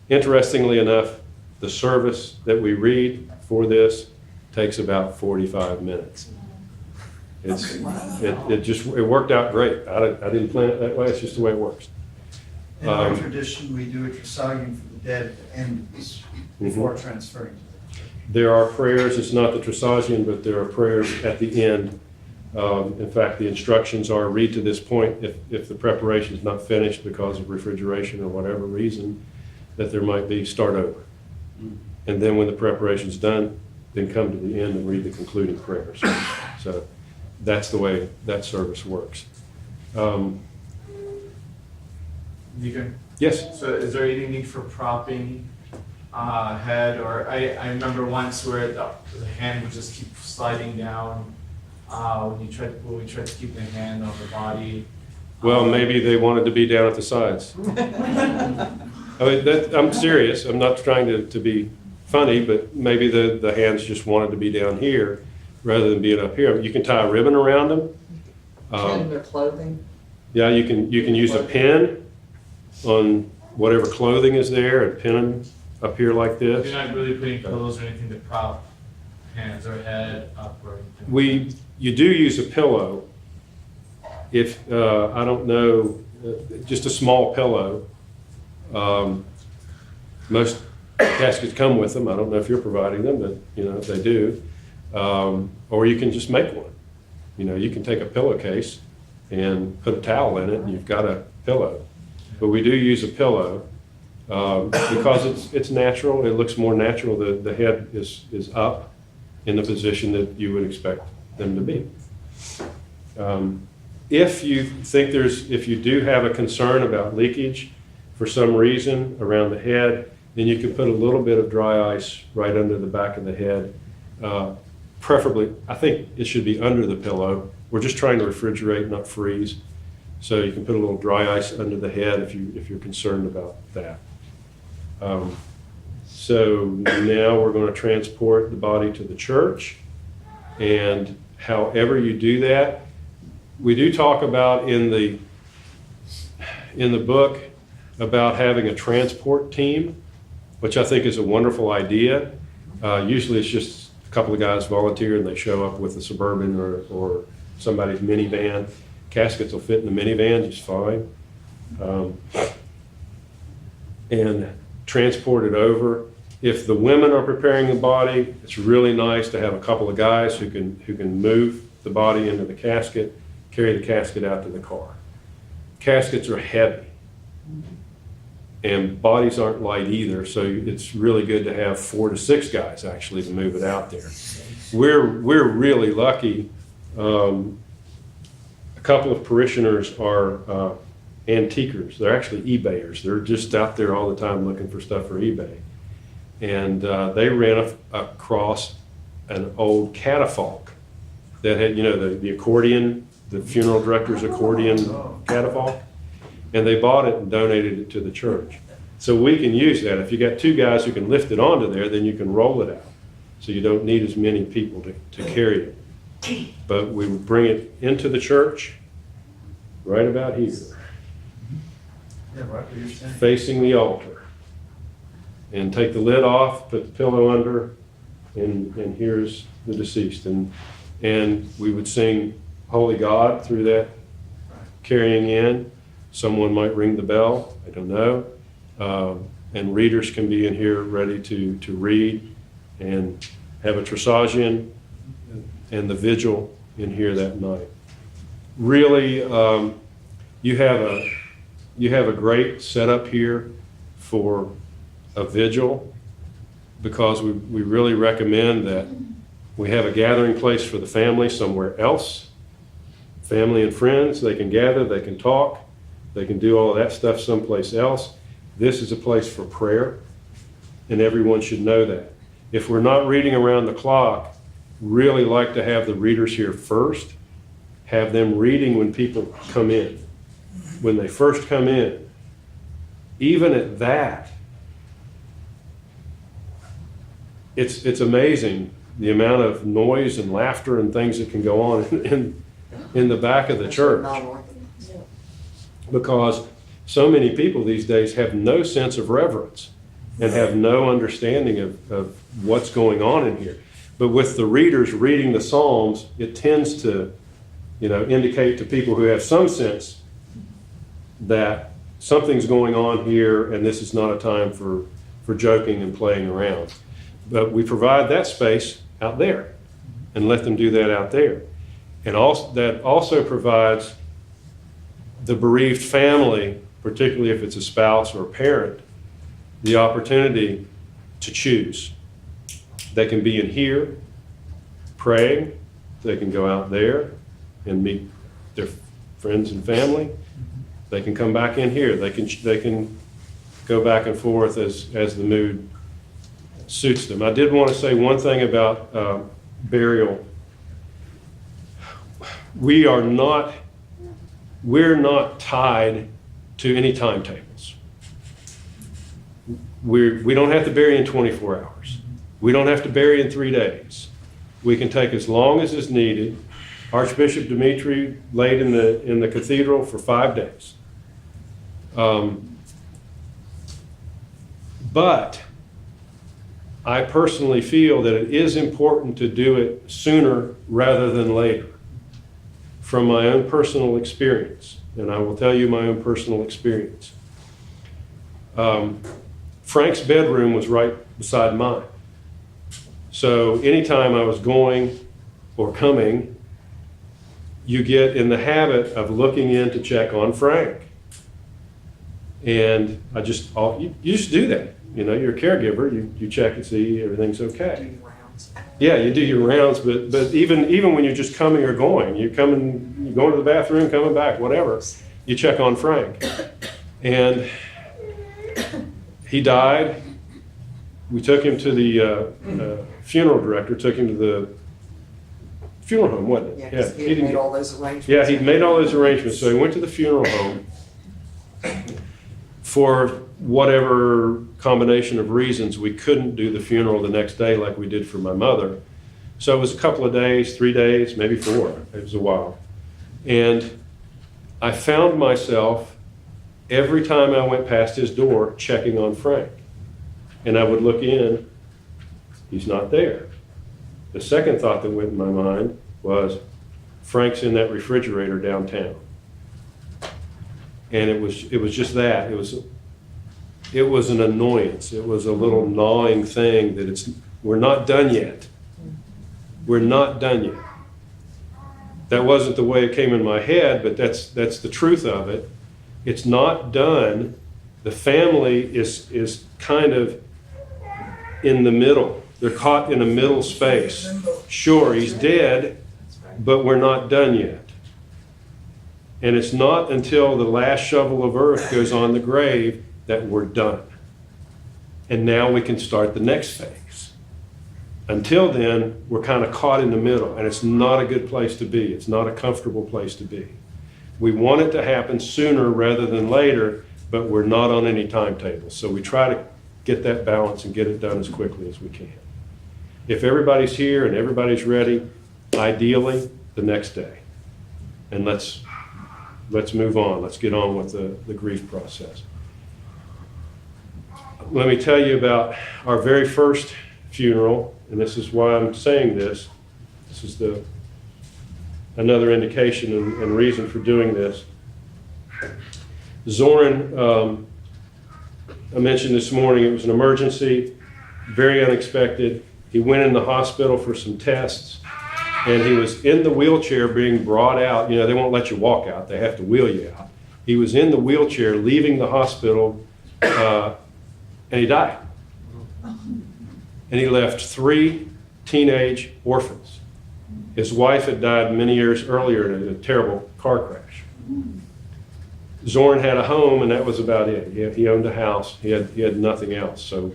interestingly enough, the service that we read for this takes about 45 minutes. It worked out great. I didn't plan it that way. It's just the way it works. In our tradition, we do a tressaging for the dead at the end of this, before transferring to the church. There are prayers. It's not the tressagian, but there are prayers at the end. In fact, the instructions are read to this point if the preparation is not finished because of refrigeration or whatever reason that there might be, start over. And then when the preparation's done, then come to the end and read the concluding prayers. So that's the way that service works. Deacon, Yes? so is there any need for propping head, or I remember once where the hand would just keep sliding down when we tried to keep the hand on the body. Well, maybe they wanted to be down at the sides. I mean, I'm serious. I'm not trying to be funny, but maybe the hands just wanted to be down here rather than being up here. You can tie a ribbon around them. Pin their clothing. Yeah, you can use a pin on whatever clothing is there and pin them up here like You're this. not really putting pillows or anything to prop hands or head up or anything. You do use a pillow. If, I don't know, just a small pillow. Most caskets come with them. I don't know if you're providing them, but they do. Or you can just make one. You know, you can take a pillowcase and put a towel in it and you've got a pillow. But we do use a pillow because it's natural. It looks more natural. The head is up in the position that you would expect them to be. If you do have a concern about leakage for some reason around the head, then you can put a little bit of dry ice right under the back of the head. Preferably, I think it should be under the pillow. We're just trying to refrigerate, not freeze. So you can put a little dry ice under the head if you're concerned about that. So now we're going to transport the body to the church. And however you do that, we do talk about in the book about having a transport team, which I think is a wonderful idea. Usually it's just a couple of guys volunteer and they show up with a Suburban or somebody's minivan. Caskets will fit in the minivan just fine. And transport it over. If the women are preparing the body, it's really nice to have a couple of guys who can move the body into the casket, carry the casket out to the car. Caskets are heavy, and bodies aren't light either, so it's really good to have 4 to 6 guys actually to move it out there. We're really lucky. A couple of parishioners are antiquers. They're actually eBayers. They're just out there all the time looking for stuff for eBay. And they ran across an old catafalque that had, you know, the accordion, the funeral director's accordion catafalque. And they bought it and donated it to the church. So we can use that. If you got 2 guys who can lift it onto there, then you can roll it out. So you don't need as many people to carry it. But we would bring it into the church right about here, Yeah, right where you're saying. facing the altar. And take the lid off, put the pillow under, and here's the deceased. And we would sing Holy God through that carrying in. Someone might ring the bell, I don't know. And readers can be in here ready to read and have a Trisagion and the vigil in here that night. Really, you have a great setup here for a vigil, because we really recommend that we have a gathering place for the family somewhere else. Family and friends, they can gather, they can talk, they can do all of that stuff someplace else. This is a place for prayer, and everyone should know that. If we're not reading around the clock, really like to have the readers here first, have them reading when people come in. When they first come in, even at that, it's amazing the amount of noise and laughter and things that can go on in the back of the church. Because so many people these days have no sense of reverence and have no understanding of what's going on in here. But with the readers reading the Psalms, it tends to, indicate to people who have some sense that something's going on here and this is not a time for joking and playing around. But we provide that space out there and let them do that out there. And that also provides the bereaved family, particularly if it's a spouse or a parent, the opportunity to choose. They can be in here praying. They can go out there and meet their friends and family. They can come back in here. They can go back and forth as the mood suits them. I did want to say one thing about burial. We're not tied to any timetables. We don't have to bury in 24 hours. We don't have to bury in 3 days. We can take as long as is needed. Archbishop Dimitri laid in the cathedral for 5 days. But I personally feel that it is important to do it sooner rather than later, from my own personal experience. And I will tell you my own personal experience. Frank's bedroom was right beside mine. So anytime I was going or coming, you get in the habit of looking in to check on Frank. And you just do that. You know, you're a caregiver, you check and see everything's okay. Rounds. Yeah, you do your rounds, but even when you're just coming or going, you're going to the bathroom, coming back, whatever, you check on Frank. And he died. We took him to the funeral director, took him to the funeral home, wasn't Yeah, it? 'cause he had made all those arrangements. Yeah, he'd made all those arrangements, so he went to the funeral home. For whatever combination of reasons, we couldn't do the funeral the next day like we did for my mother. So it was a couple of days, 3 days, maybe 4. It was a while. And I found myself, every time I went past his door, checking on Frank. And I would look in, he's not there. The second thought that went in my mind was, Frank's in that refrigerator downtown. And it was just that. It was an annoyance. It was a little gnawing thing that we're not done yet. We're not done yet. That wasn't the way it came in my head, but that's the truth of it. It's not done. The family is kind of in the middle. They're caught in a middle space. Sure, he's dead, but we're not done yet. And it's not until the last shovel of earth goes on the grave that we're done. And now we can start the next phase. Until then, we're kind of caught in the middle, and it's not a good place to be. It's not a comfortable place to be. We want it to happen sooner rather than later, but we're not on any timetable. So we try to get that balance and get it done as quickly as we can. If everybody's here and everybody's ready, ideally, the next day. And let's move on. Let's get on with the grief process. Let me tell you about our very first funeral, and this is why I'm saying this. This is another indication and reason for doing this. Zoran, I mentioned this morning, it was an emergency, very unexpected. He went in the hospital for some tests, and he was in the wheelchair being brought out. You know, they won't let you walk out. They have to wheel you out. He was in the wheelchair leaving the hospital, and he died. And he left 3 teenage orphans. His wife had died many years earlier in a terrible car crash. Zoran had a home, and that was about it. He owned a house. He had nothing else. So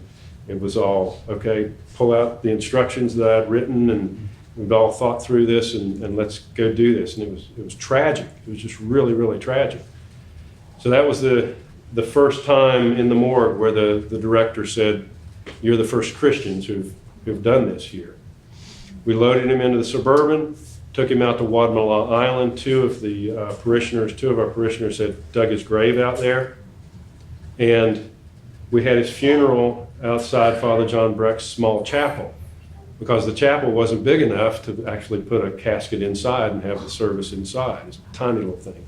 it was all, okay, pull out the instructions that I'd written, and we'd all thought through this, and let's go do this. And it was tragic. It was just really, really tragic. So that was the first time in the morgue where the director said, "You're the first Christians who've done this here." We loaded him into the Suburban, took him out to Wadmalaw Island. Two of our parishioners had dug his grave out there. And we had his funeral outside Father John Breck's small chapel, because the chapel wasn't big enough to actually put a casket inside and have the service inside. It's a tiny little thing.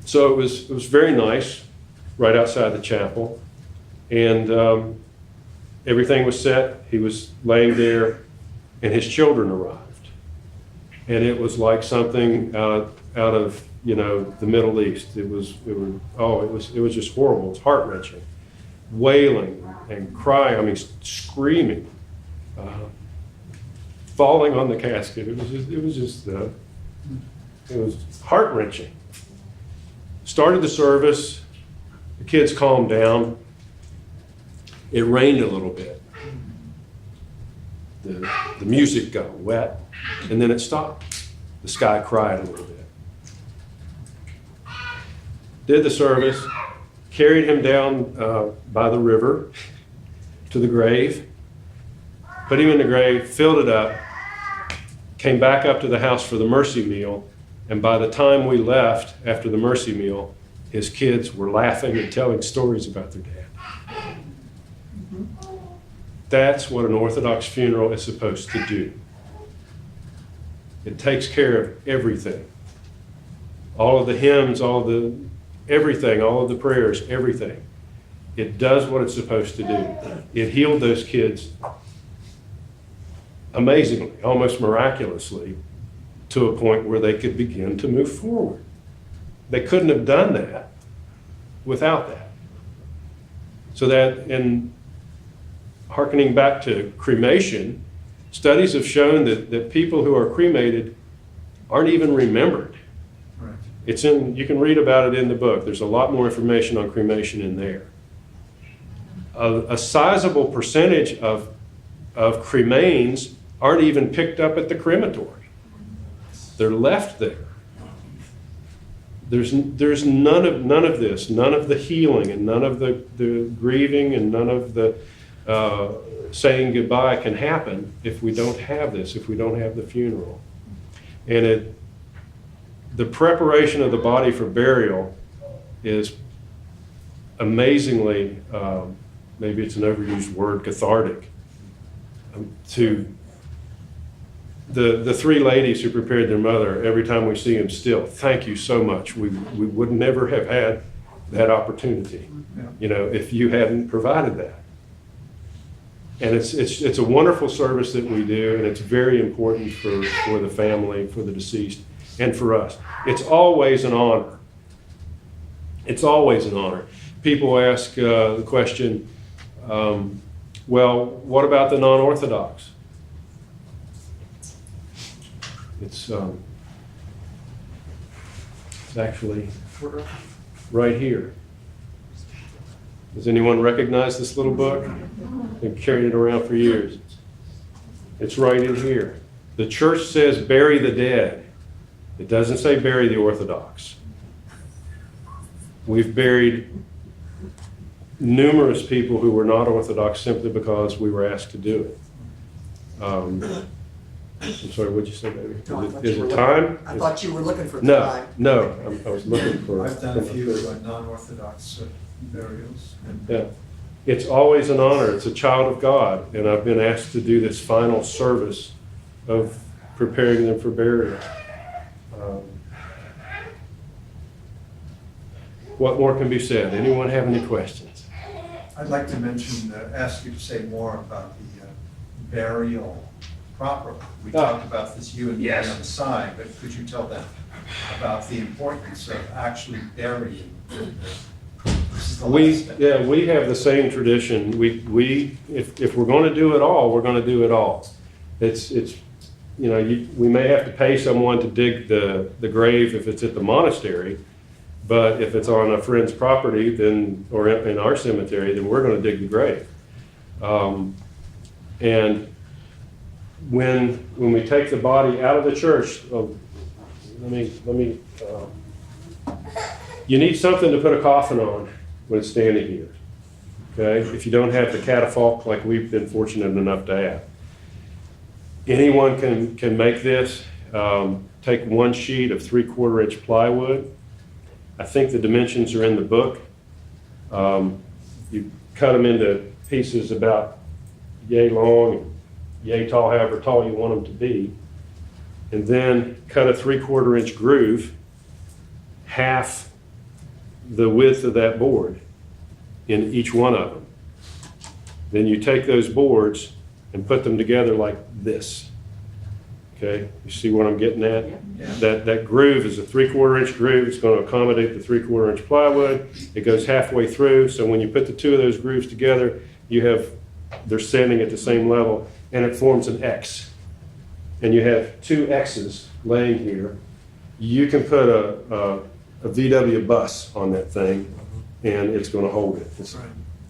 So it was very nice, right outside the chapel. And everything was set. He was laying there, and his children arrived. And it was like something out of the Middle East. It was just horrible. It's heart-wrenching, wailing and crying. I mean, screaming, falling on the casket. It was heart-wrenching. Started the service. The kids calmed down. It rained a little bit. The music got wet, and then it stopped. The sky cried a little bit. Did the service, carried him down by the river to the grave, put him in the grave, filled it up, came back up to the house for the mercy meal, and by the time we left after the mercy meal, his kids were laughing and telling stories about their dad. That's what an Orthodox funeral is supposed to do. It takes care of everything. All of the hymns, everything, all of the prayers, everything. It does what it's supposed to do. It healed those kids amazingly, almost miraculously, to a point where they could begin to move forward. They couldn't have done that without that. So that, in hearkening back to cremation, studies have shown that people who are cremated aren't even remembered. Right. You can read about it in the book. There's a lot more information on cremation in there. A sizable percentage of cremains aren't even picked up at the crematory. They're left there. There's none of this, none of the healing, and none of the grieving, and none of the saying goodbye can happen if we don't have this, if we don't have the funeral. And the preparation of the body for burial is amazingly, maybe it's an overused word, cathartic. To the three ladies who prepared their mother, every time we see them still, thank you so much. We would never have had that opportunity, if you hadn't provided that. And it's a wonderful service that we do, and it's very important for the family, for the deceased, and for us. It's always an honor. It's always an honor. People ask the question, well, what about the non-Orthodox? It's actually right here. Does anyone recognize this little book? They've carried it around for years. It's right in here. The church says bury the dead. It doesn't say bury the Orthodox. We've buried numerous people who were not Orthodox simply because we were asked to do it. I'm sorry, what'd you say, baby? Is it time? I thought you were looking for the time. No, I was looking for. I've done a few non-Orthodox burials. Yeah, it's always an honor. It's a child of God, and I've been asked to do this final service of preparing them for burial. What more can be said? Anyone have any questions? I'd like to ask you to say more about the burial proper. We talked about this, you and me on the side, but could you tell them about the importance of actually burying? This is the last step. We have the same tradition. If we're going to do it all, we're going to do it all. We may have to pay someone to dig the grave if it's at the monastery, but if it's on a friend's property, then, or in our cemetery, then we're going to dig the grave. And when we take the body out of the church, you need something to put a coffin on when it's standing here. Okay, if you don't have the catafalque like we've been fortunate enough to have, anyone can make this. Take one sheet of 3/4 inch plywood. I think the dimensions are in the book. You cut them into pieces about yay long, yay tall, however tall you want them to be, and then cut a 3/4 inch groove, half the width of that board in each one of them. Then you take those boards and put them together like this. Okay, you see what I'm getting at? Yeah. That groove is a 3/4 inch groove. It's going to accommodate the 3/4 inch plywood. It goes halfway through, so when you put the two of those grooves together, they're standing at the same level, and it forms an X. And you have two X's laying here. You can put a VW bus on that thing, and it's going to hold it. It's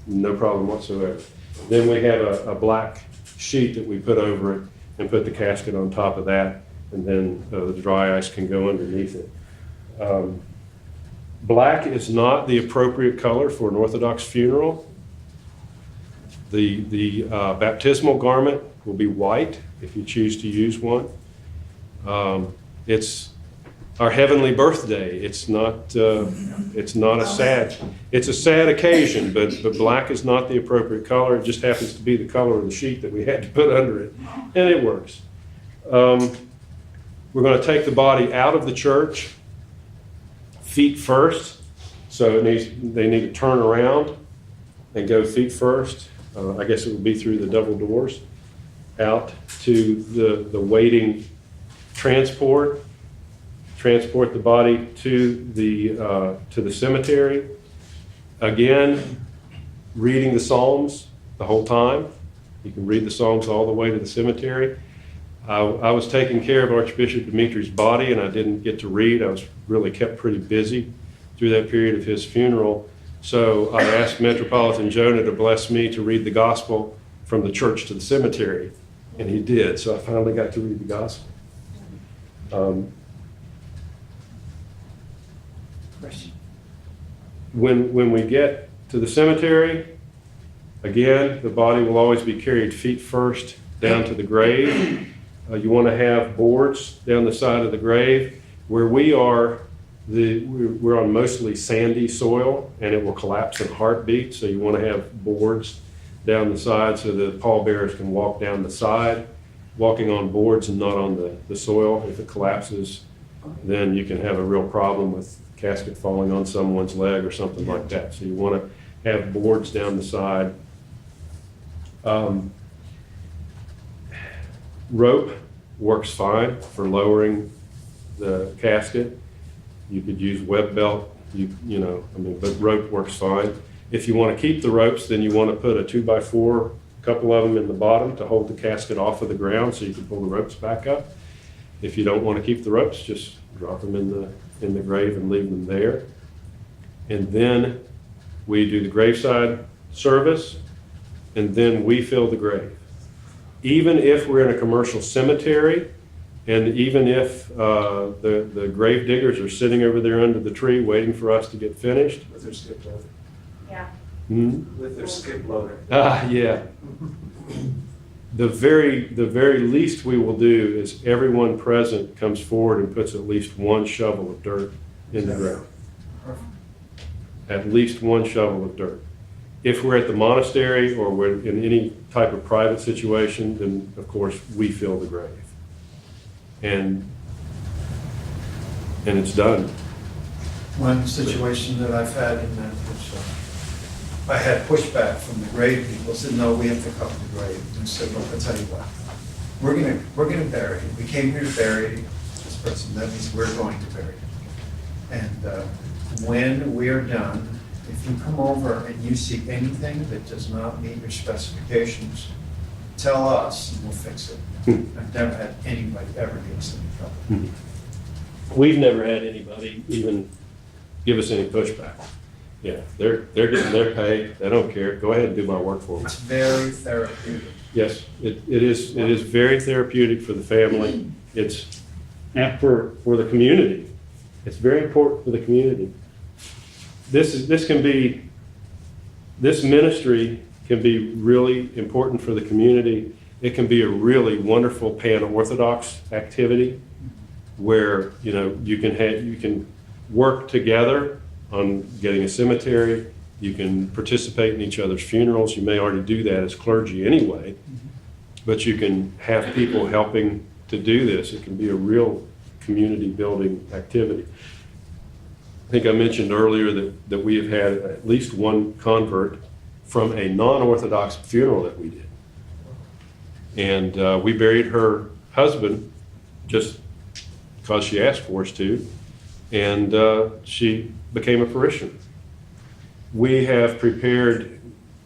no problem whatsoever. Then we have a black sheet that we put over it and put the casket on top of that, and then the dry ice can go underneath it. Black is not the appropriate color for an Orthodox funeral. The baptismal garment will be white if you choose to use one. It's our heavenly birthday. It's a sad occasion, but black is not the appropriate color. It just happens to be the color of the sheet that we had to put under it, and it works. We're going to take the body out of the church, feet first. So they need to turn around and go feet first. I guess it would be through the double doors. out to the waiting transport the body to the cemetery. Again, reading the Psalms the whole time. You can read the Psalms all the way to the cemetery. I was taking care of Archbishop Dimitri's body, and I didn't get to read. I was really kept pretty busy through that period of his funeral. So I asked Metropolitan Jonah to bless me to read the gospel from the church to the cemetery, and he did. So I finally got to read the gospel. When we get to the cemetery, again, the body will always be carried feet first down to the grave. You want to have boards down the side of the grave. Where we are, we're on mostly sandy soil, and it will collapse in a heartbeat. So you want to have boards down the side so the pallbearers can walk down the side, walking on boards and not on the soil. If it collapses, then you can have a real problem with the casket falling on someone's leg or something like that. So you want to have boards down the side. Rope works fine for lowering the casket. You could use web belt, but rope works fine. If you want to keep the ropes, then you want to put a 2x4, a couple of them in the bottom to hold the casket off of the ground so you can pull the ropes back up. If you don't want to keep the ropes, just drop them in the grave and leave them there. And then we do the graveside service, and then we fill the grave. Even if we're in a commercial cemetery, and even if the grave diggers are sitting over there under the tree waiting for us to get finished. With their skip loader. Yeah. With their skip loader. Yeah. The very least we will do is everyone present comes forward and puts at least one shovel of dirt in the ground. At least one shovel of dirt. If we're at the monastery or we're in any type of private situation, then of course we fill the grave. And it's done. One situation that I've had in that was, I had pushback from the grave people, said, no, we have to cover the grave. And said, look, I'll tell you what, we're gonna bury it. We came here to bury this person, that means we're going to bury it. And when we are done, if you come over and you see anything that does not meet your specifications, tell us and we'll fix it. I've never had anybody ever give us any trouble. We've never had anybody even give us any pushback. Yeah, they're getting their pay. They don't care. Go ahead and do my work for me. It's very therapeutic. Yes, it is very therapeutic for the family. It's for the community. It's very important for the community. This ministry can be really important for the community. It can be a really wonderful pan-Orthodox activity where you can work together on getting a cemetery. You can participate in each other's funerals. You may already do that as clergy anyway, but you can have people helping to do this. It can be a real community building activity. I think I mentioned earlier that we have had at least one convert from a non-Orthodox funeral that we did. And we buried her husband just because she asked for us to, and she became a parishioner. We have prepared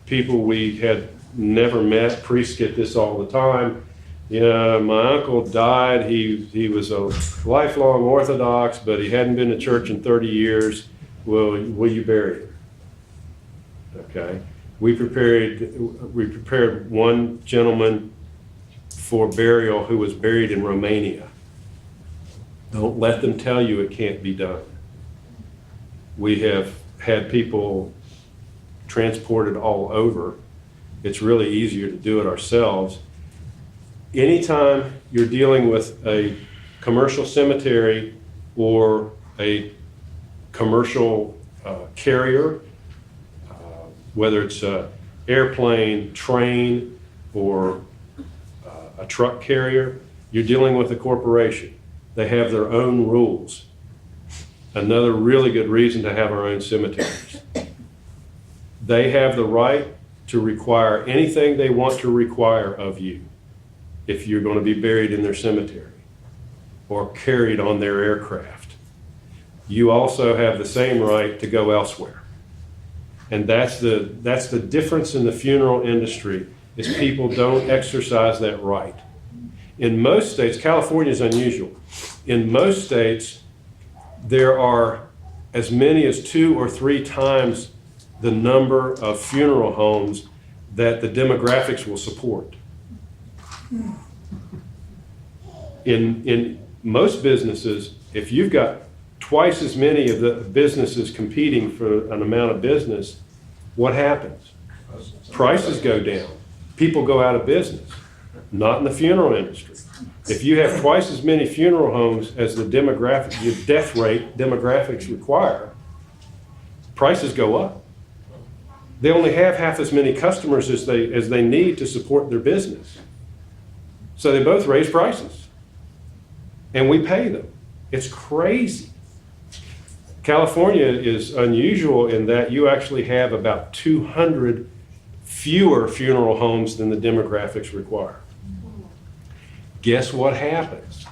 people we had never met. Priests get this all the time. Yeah, my uncle died. He was a lifelong Orthodox, but he hadn't been to church in 30 years. Will you bury him? Okay. We prepared one gentleman for burial who was buried in Romania. Don't let them tell you it can't be done. We have had people transported all over. It's really easier to do it ourselves. Anytime you're dealing with a commercial cemetery or a commercial carrier, whether it's an airplane, train, or a truck carrier, you're dealing with a corporation. They have their own rules. Another really good reason to have our own cemeteries. They have the right to require anything they want to require of you. if you're going to be buried in their cemetery or carried on their aircraft. You also have the same right to go elsewhere. And that's the difference in the funeral industry, is people don't exercise that right. In most states, California is unusual. In most states, there are as many as 2 or 3 times the number of funeral homes that the demographics will support. In most businesses, if you've got twice as many of the businesses competing for an amount of business, what happens? Prices go down. People go out of business. Not in the funeral industry. If you have twice as many funeral homes as the death rate demographics require, prices go up. They only have half as many customers as they need to support their business. So they both raise prices. And we pay them. It's crazy. California is unusual in that you actually have about 200 fewer funeral homes than the demographics require. Guess what happens?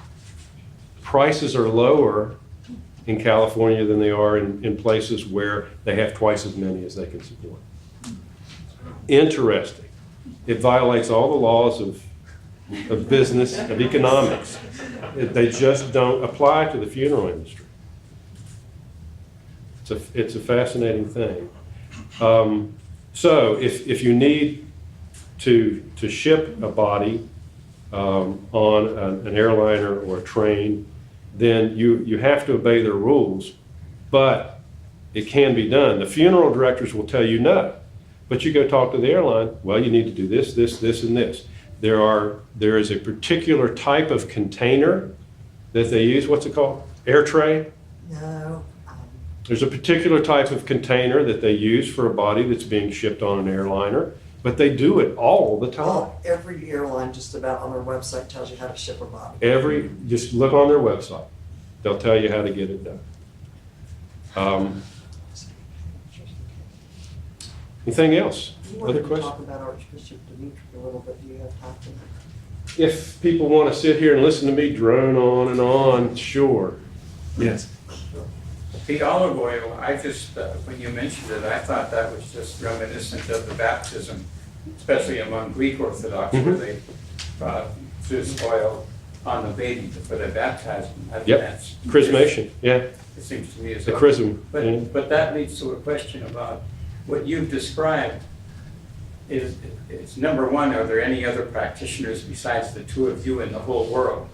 Prices are lower in California than they are in places where they have twice as many as they can support. Interesting. It violates all the laws of business, of economics. They just don't apply to the funeral industry. It's a fascinating thing. So if you need to ship a body on an airliner or a train, then you have to obey their rules, but it can be done. The funeral directors will tell you no, but you go talk to the airline, well, you need to do this, this, this, and this. There is a particular type of container that they use. What's it called? Air tray? No. There's a particular type of container that they use for a body that's being shipped on an airliner, but they do it all the time. Well, every airline just about on their website tells you how to ship a body. Just look on their website. They'll tell you how to get it done. Anything else? You wanted Other to questions? talk about Archbishop Dimitri a little bit. Do you have time for that? If people want to sit here and listen to me drone on and on, sure. Yes. The olive oil, I just, when you mentioned it, I thought that was just reminiscent of the baptism, especially among Greek Orthodox, where they use oil on the baby before they baptize them. I think Yep. that's- Chrismation, yeah. It seems to me as The though. chrism. yeah. But that leads to a question about what you've described. Is number one, are there any other practitioners besides the 2 of you in the whole world?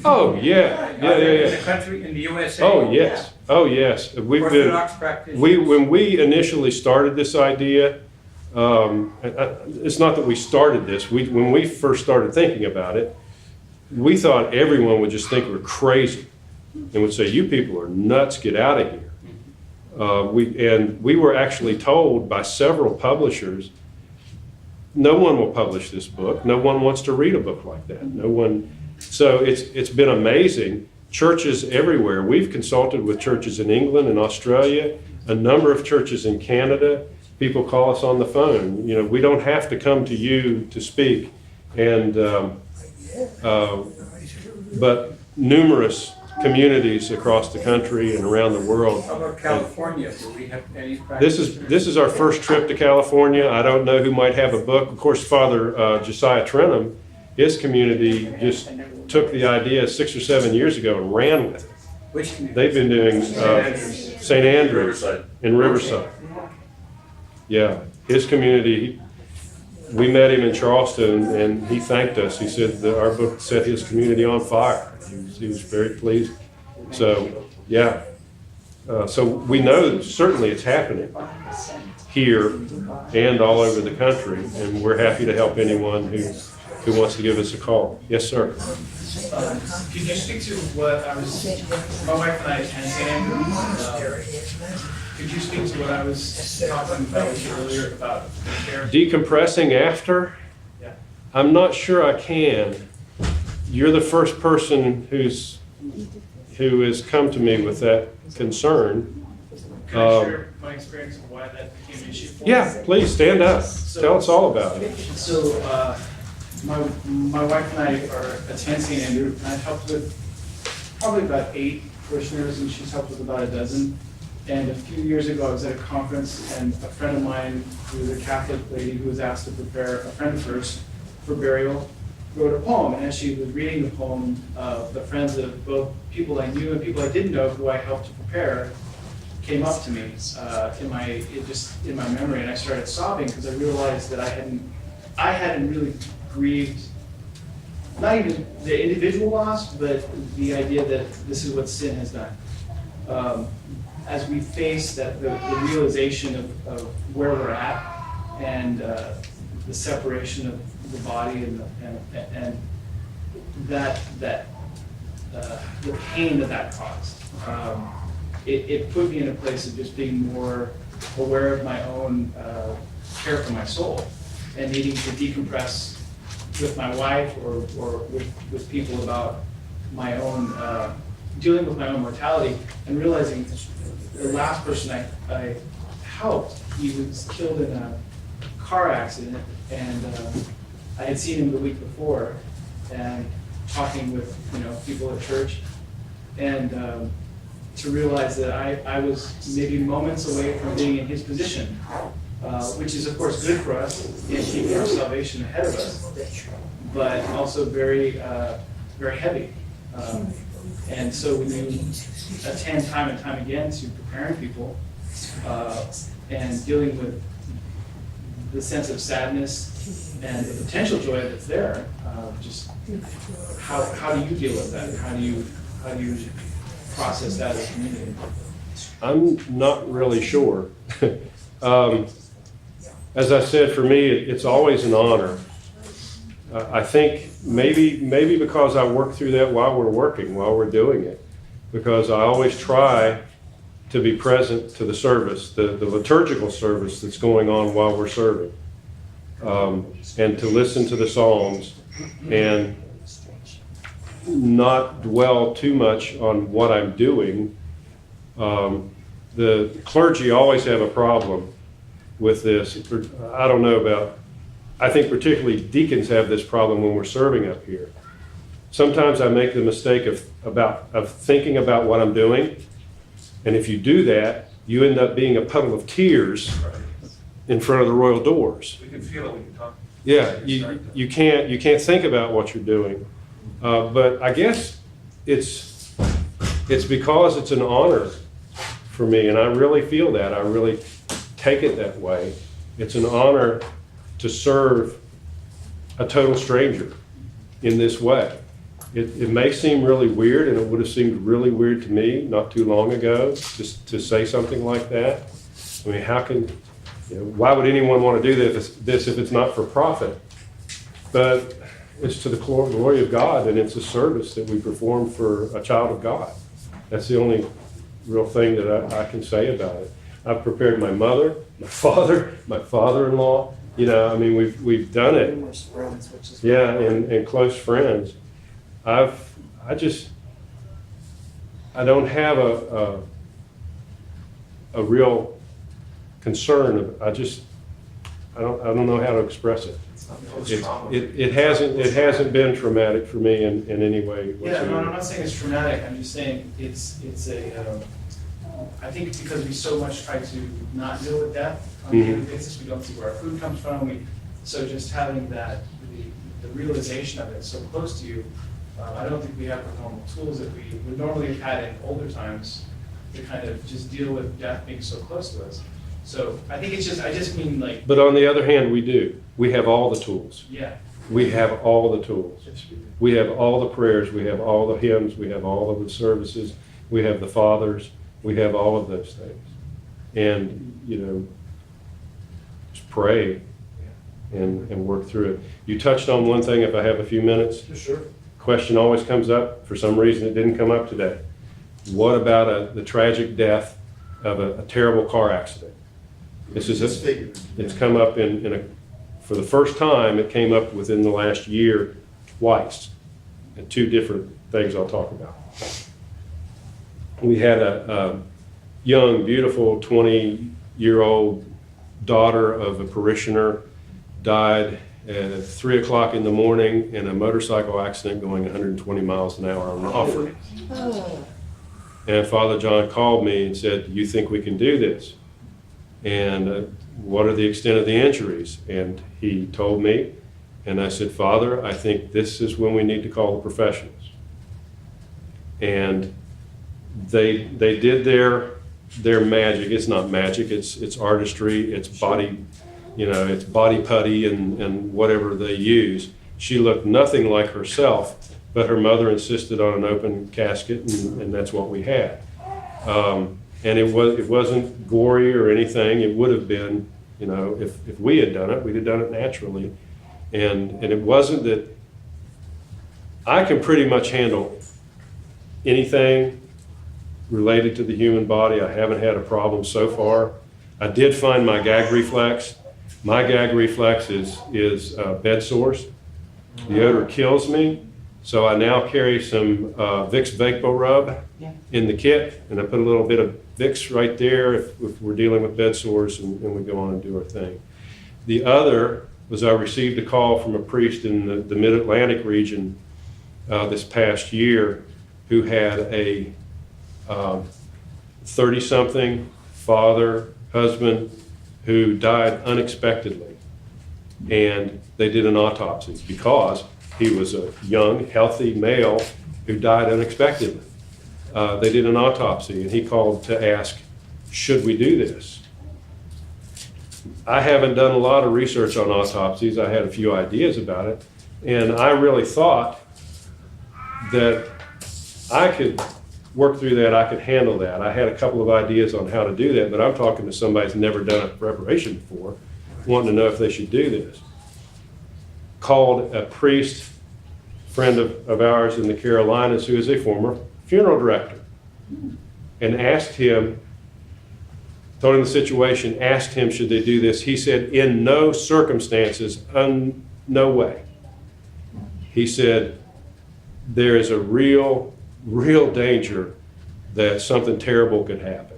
Oh, yeah. Are there in the Yeah. country, in the USA? Oh, yes. Oh, yes. We've been. Orthodox practitioners? When we initially started this idea, it's not that we started this. When we first started thinking about it, we thought everyone would just think we're crazy and would say, "You people are nuts. Get out of here." We were actually told by several publishers, "No one will publish this book. No one wants to read a book like that. No one." So it's been amazing. Churches everywhere. We've consulted with churches in England and Australia, a number of churches in Canada. People call us on the phone. You know, we don't have to come to you to speak. And but numerous communities across the country and around the world. How about California? Do we have any practitioners? This is our first trip to California. I don't know who might have a book. Of course, Father Josiah Trenum, his community just took the idea 6 or 7 years ago and ran with it. Which community? They've been doing St. Andrews Riverside. in Riverside. Yeah, his community, we met him in Charleston and he thanked us. He said that our book set his community on fire. He was very pleased. So, yeah. So we know certainly it's happening here and all over the country, and we're happy to help anyone who wants to give us a call. Yes, sir. Could you speak to what I was, my wife and I attend St. Andrews. Could you speak to what I was talking about with you earlier about the care? Decompressing after? Yeah. I'm not sure I can. You're the first person who has come to me with that concern. Can I share my experience of why that became an issue for me? Yeah, please stand up. Tell us all about it. So, my wife and I are attend St. Andrew, and I've helped with probably about 8 parishioners, and she's helped with about a dozen. And a few years ago, I was at a conference, and a friend of mine, who was a Catholic lady who was asked to prepare a friend of hers for burial, wrote a poem. And as she was reading the poem, the friends of both people I knew and people I didn't know who I helped to prepare came up to me in my memory, and I started sobbing because I realized that I hadn't really grieved, not even the individual loss, but the idea that this is what sin has done. As we face the realization of where we're at and the separation of the body and the pain that caused, it put me in a place of just being more aware of my own care for my soul and needing to decompress with my wife or with people about my own, dealing with my own mortality, and realizing the last person I helped, he was killed in a car accident, and I had seen him the week before and talking with people at church, and to realize that I was maybe moments away from being in his position, which is of course good for us in keeping our salvation ahead of us, but also very, very heavy. And so when you attend time and time again to preparing people and dealing with the sense of sadness and the potential joy that's there, just how do you deal with that? How do you process that as a community? I'm not really sure. As I said, for me, it's always an honor. I think maybe because I work through that while we're doing it, because I always try to be present to the service, the liturgical service that's going on while we're serving, and to listen to the Psalms and not dwell too much on what I'm doing. The clergy always have a problem with this. I don't know about, I think particularly deacons have this problem when we're serving up here. Sometimes I make the mistake of thinking about what I'm doing, and if you do that, you end up being a puddle of tears in front of the royal doors. We can feel it when you talk. Yeah, you can't think about what you're doing. But I guess it's because it's an honor for me, and I really feel that. I really take it that way. It's an honor to serve a total stranger in this way. It may seem really weird, and it would have seemed really weird to me not too long ago just to say something like that. I mean, why would anyone want to do this if it's not for profit? But it's to the glory of God, and it's a service that we perform for a child of God. That's the only real thing that I can say about it. I've prepared my mother, my father, my father-in-law. I mean, we've done it. Numerous friends, which is Yeah, and close friends. I don't have a real concern. I don't know how to express it. It hasn't been traumatic for me in any way Yeah, whatsoever. no, I'm not saying it's traumatic. I'm just saying it's I think because we so much try to not deal with death on a daily basis, we don't see where our food comes from. So just having the realization of it so close to you, I don't think we have the normal tools that we would normally have had in older times to kind of just deal with death being so close to us. So I think I just mean like. But on the other hand, we do. We have all the tools. Yeah. We have all the tools. We have all the prayers. We have all the hymns. We have all of the services. We have the fathers. We have all of those things. And, just pray and work through it. You touched on one thing, if I have a few minutes. Sure. Question always comes up. For some reason, it didn't come up today. What about the tragic death of a terrible car accident? It's come up for the first time, it came up within the last year twice, and 2 different things I'll talk about. We had a young, beautiful 20-year-old daughter of a parishioner died at 3 o'clock in the morning in a motorcycle accident going 120 miles an hour on off ramp. And Father John called me and said, "Do you think we can do this? And what are the extent of the injuries?" And he told me, and I said, "Father, I think this is when we need to call the professionals." And they did their magic. It's not magic, it's artistry, it's body, it's body putty and whatever they use. She looked nothing like herself, but her mother insisted on an open casket, and that's what we had. And it wasn't gory or anything. It would have been, if we had done it, we'd have done it naturally. And it wasn't that I can pretty much handle anything related to the human body. I haven't had a problem so far. I did find my gag reflex. My gag reflex is bed sores. The odor kills me. So I now carry some Vicks Vapor Rub in the kit, and I put a little bit of Vicks right there if we're dealing with bed sores, and we go on and do our thing. The other was I received a call from a priest in the Mid-Atlantic region this past year who had a 30-something husband who died unexpectedly. And they did an autopsy because he was a young, healthy male who died unexpectedly. They did an autopsy, and he called to ask, should we do this? I haven't done a lot of research on autopsies. I had a few ideas about it, and I really thought that I could work through that, I could handle that. I had a couple of ideas on how to do that, but I'm talking to somebody who's never done a preparation before, wanting to know if they should do this. Called a priest, friend of ours in the Carolinas, who is a former funeral director, and asked him, told him the situation, asked him, should they do this? He said, in no circumstances, no way. He said, there is a real danger that something terrible could happen.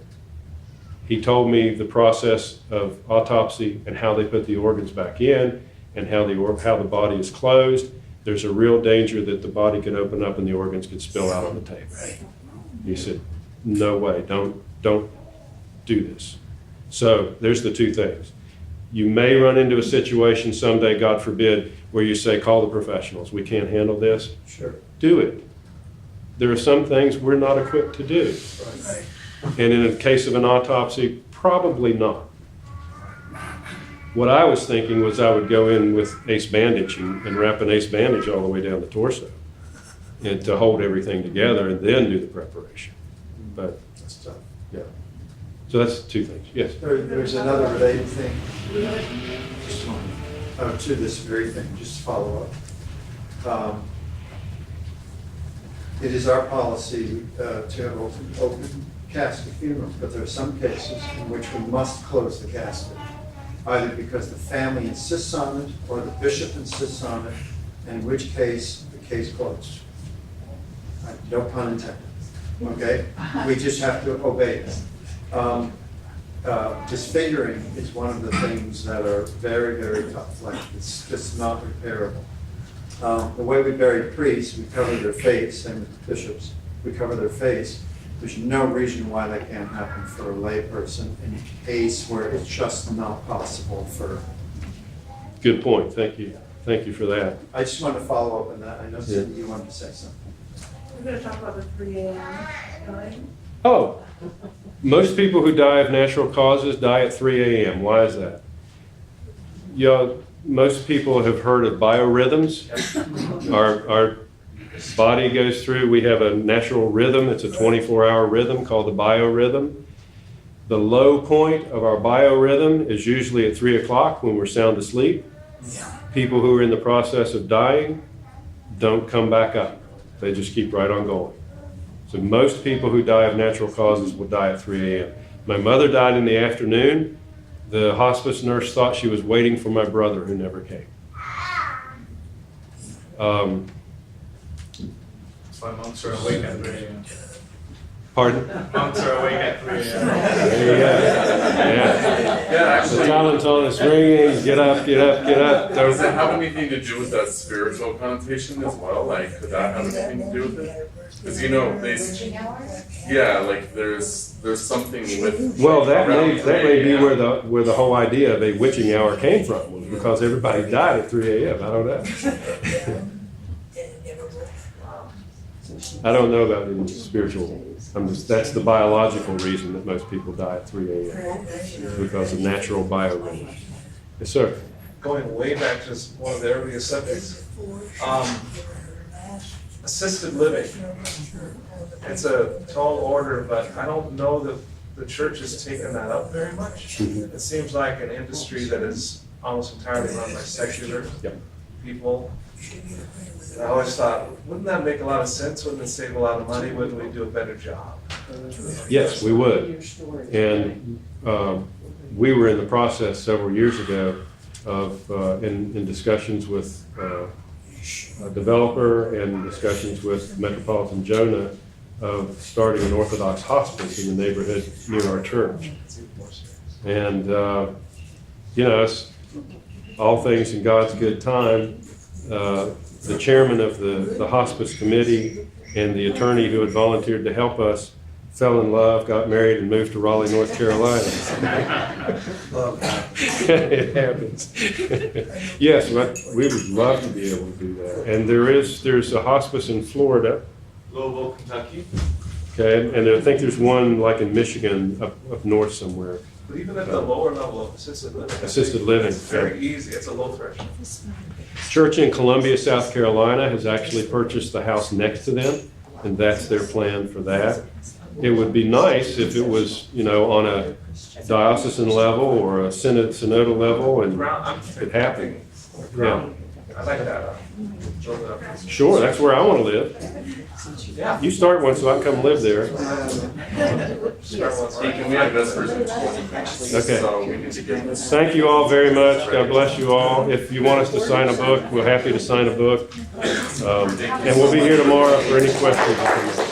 He told me the process of autopsy and how they put the organs back in and how the body is closed. There's a real danger that the body could open up and the organs could spill out on the table. He said, no way, don't do this. So there's the two things. You may run into a situation someday, God forbid, where you say, call the professionals. We can't handle this. Sure. Do it. There are some things we're not equipped to do. Right. And in the case of an autopsy, probably not. What I was thinking was I would go in with ace bandage and wrap an ace bandage all the way down the torso and to hold everything together and then do the preparation. But That's tough. yeah. So that's two things. Yes. There's another related thing. Just one. To this very thing, just to follow up. It is our policy to have open casket funerals, but there are some cases in which we must close the casket, either because the family insists on it or the bishop insists on it, in which case the case closed. No pun intended. Okay? We just have to obey it. Disfiguring is one of the things that are very, very tough. Like, it's just not repairable. The way we bury priests, we cover their face, and with bishops, we cover their face. There's no reason why that can't happen for a layperson in a case where it's just not possible for. Good point. Thank you. Thank you for that. I just want to follow up on that. I know Cindy, you wanted to say something. We're gonna talk about the 3 a.m. time. Oh, most people who die of natural causes die at 3 a.m. Why is that? Most people have heard of biorhythms. Our body goes through, we have a natural rhythm. It's a 24-hour rhythm called the biorhythm. The low point of our biorhythm is usually at 3 o'clock when we're sound asleep. People who are in the process of dying don't come back up. They just keep right on going. So most people who die of natural causes will die at 3 a.m. My mother died in the afternoon. The hospice nurse thought she was waiting for my brother who never came. That's why monks are awake at 3 a.m. Pardon? Monks are awake at 3 a.m. There you go. Yeah. Yeah, The actually, talent's on, it's ringing, get up, get up, get up. does it have anything to do with that spiritual connotation as well? Like, could that have anything to do with it? Because you know, they, yeah, like there's something with. Well, that around may be 3 a.m. where the whole idea of a witching hour came from, was because everybody died at 3 a.m. I don't know. I don't know about any spiritual. That's the biological reason that most people die at 3 a.m. because of natural biorhythm. Yes, sir. Going way back to one of the earliest subjects, assisted living. It's a tall order, but I don't know that the church has taken that up very much. It seems like an industry that is almost entirely run by secular people. And I always thought, wouldn't that make a lot of sense? Wouldn't it save a lot of money? Wouldn't we do a better job? Yes, we would. And we were in the process several years ago of, in discussions with a developer and discussions with Metropolitan Jonah of starting an Orthodox hospice in the neighborhood near our church. And, you know, it's all things in God's good time. The chairman of the hospice committee and the attorney who had volunteered to help us fell in love, got married, and moved to Raleigh, North Carolina. It happens. Yes, we would love to be able to do that. And there's a hospice in Florida. Louisville, Kentucky. Okay, and I think there's one like in Michigan, up north somewhere. But even at the lower level of assisted living. Assisted living. It's very easy. It's a low threshold. Church in Columbia, South Carolina has actually purchased the house next to them, and that's their plan for that. It would be nice if it was, you know, on a diocesan level or a synodal level, and it happened. Yeah. I like that. Sure, that's where I want to live. Yeah. You start one so I can come live there. Hey, can we have this version? Okay. So we need to get this. Thank you all very much. God bless you all. If you want us to sign a book, we're happy to sign a book. And we'll be here tomorrow for any questions.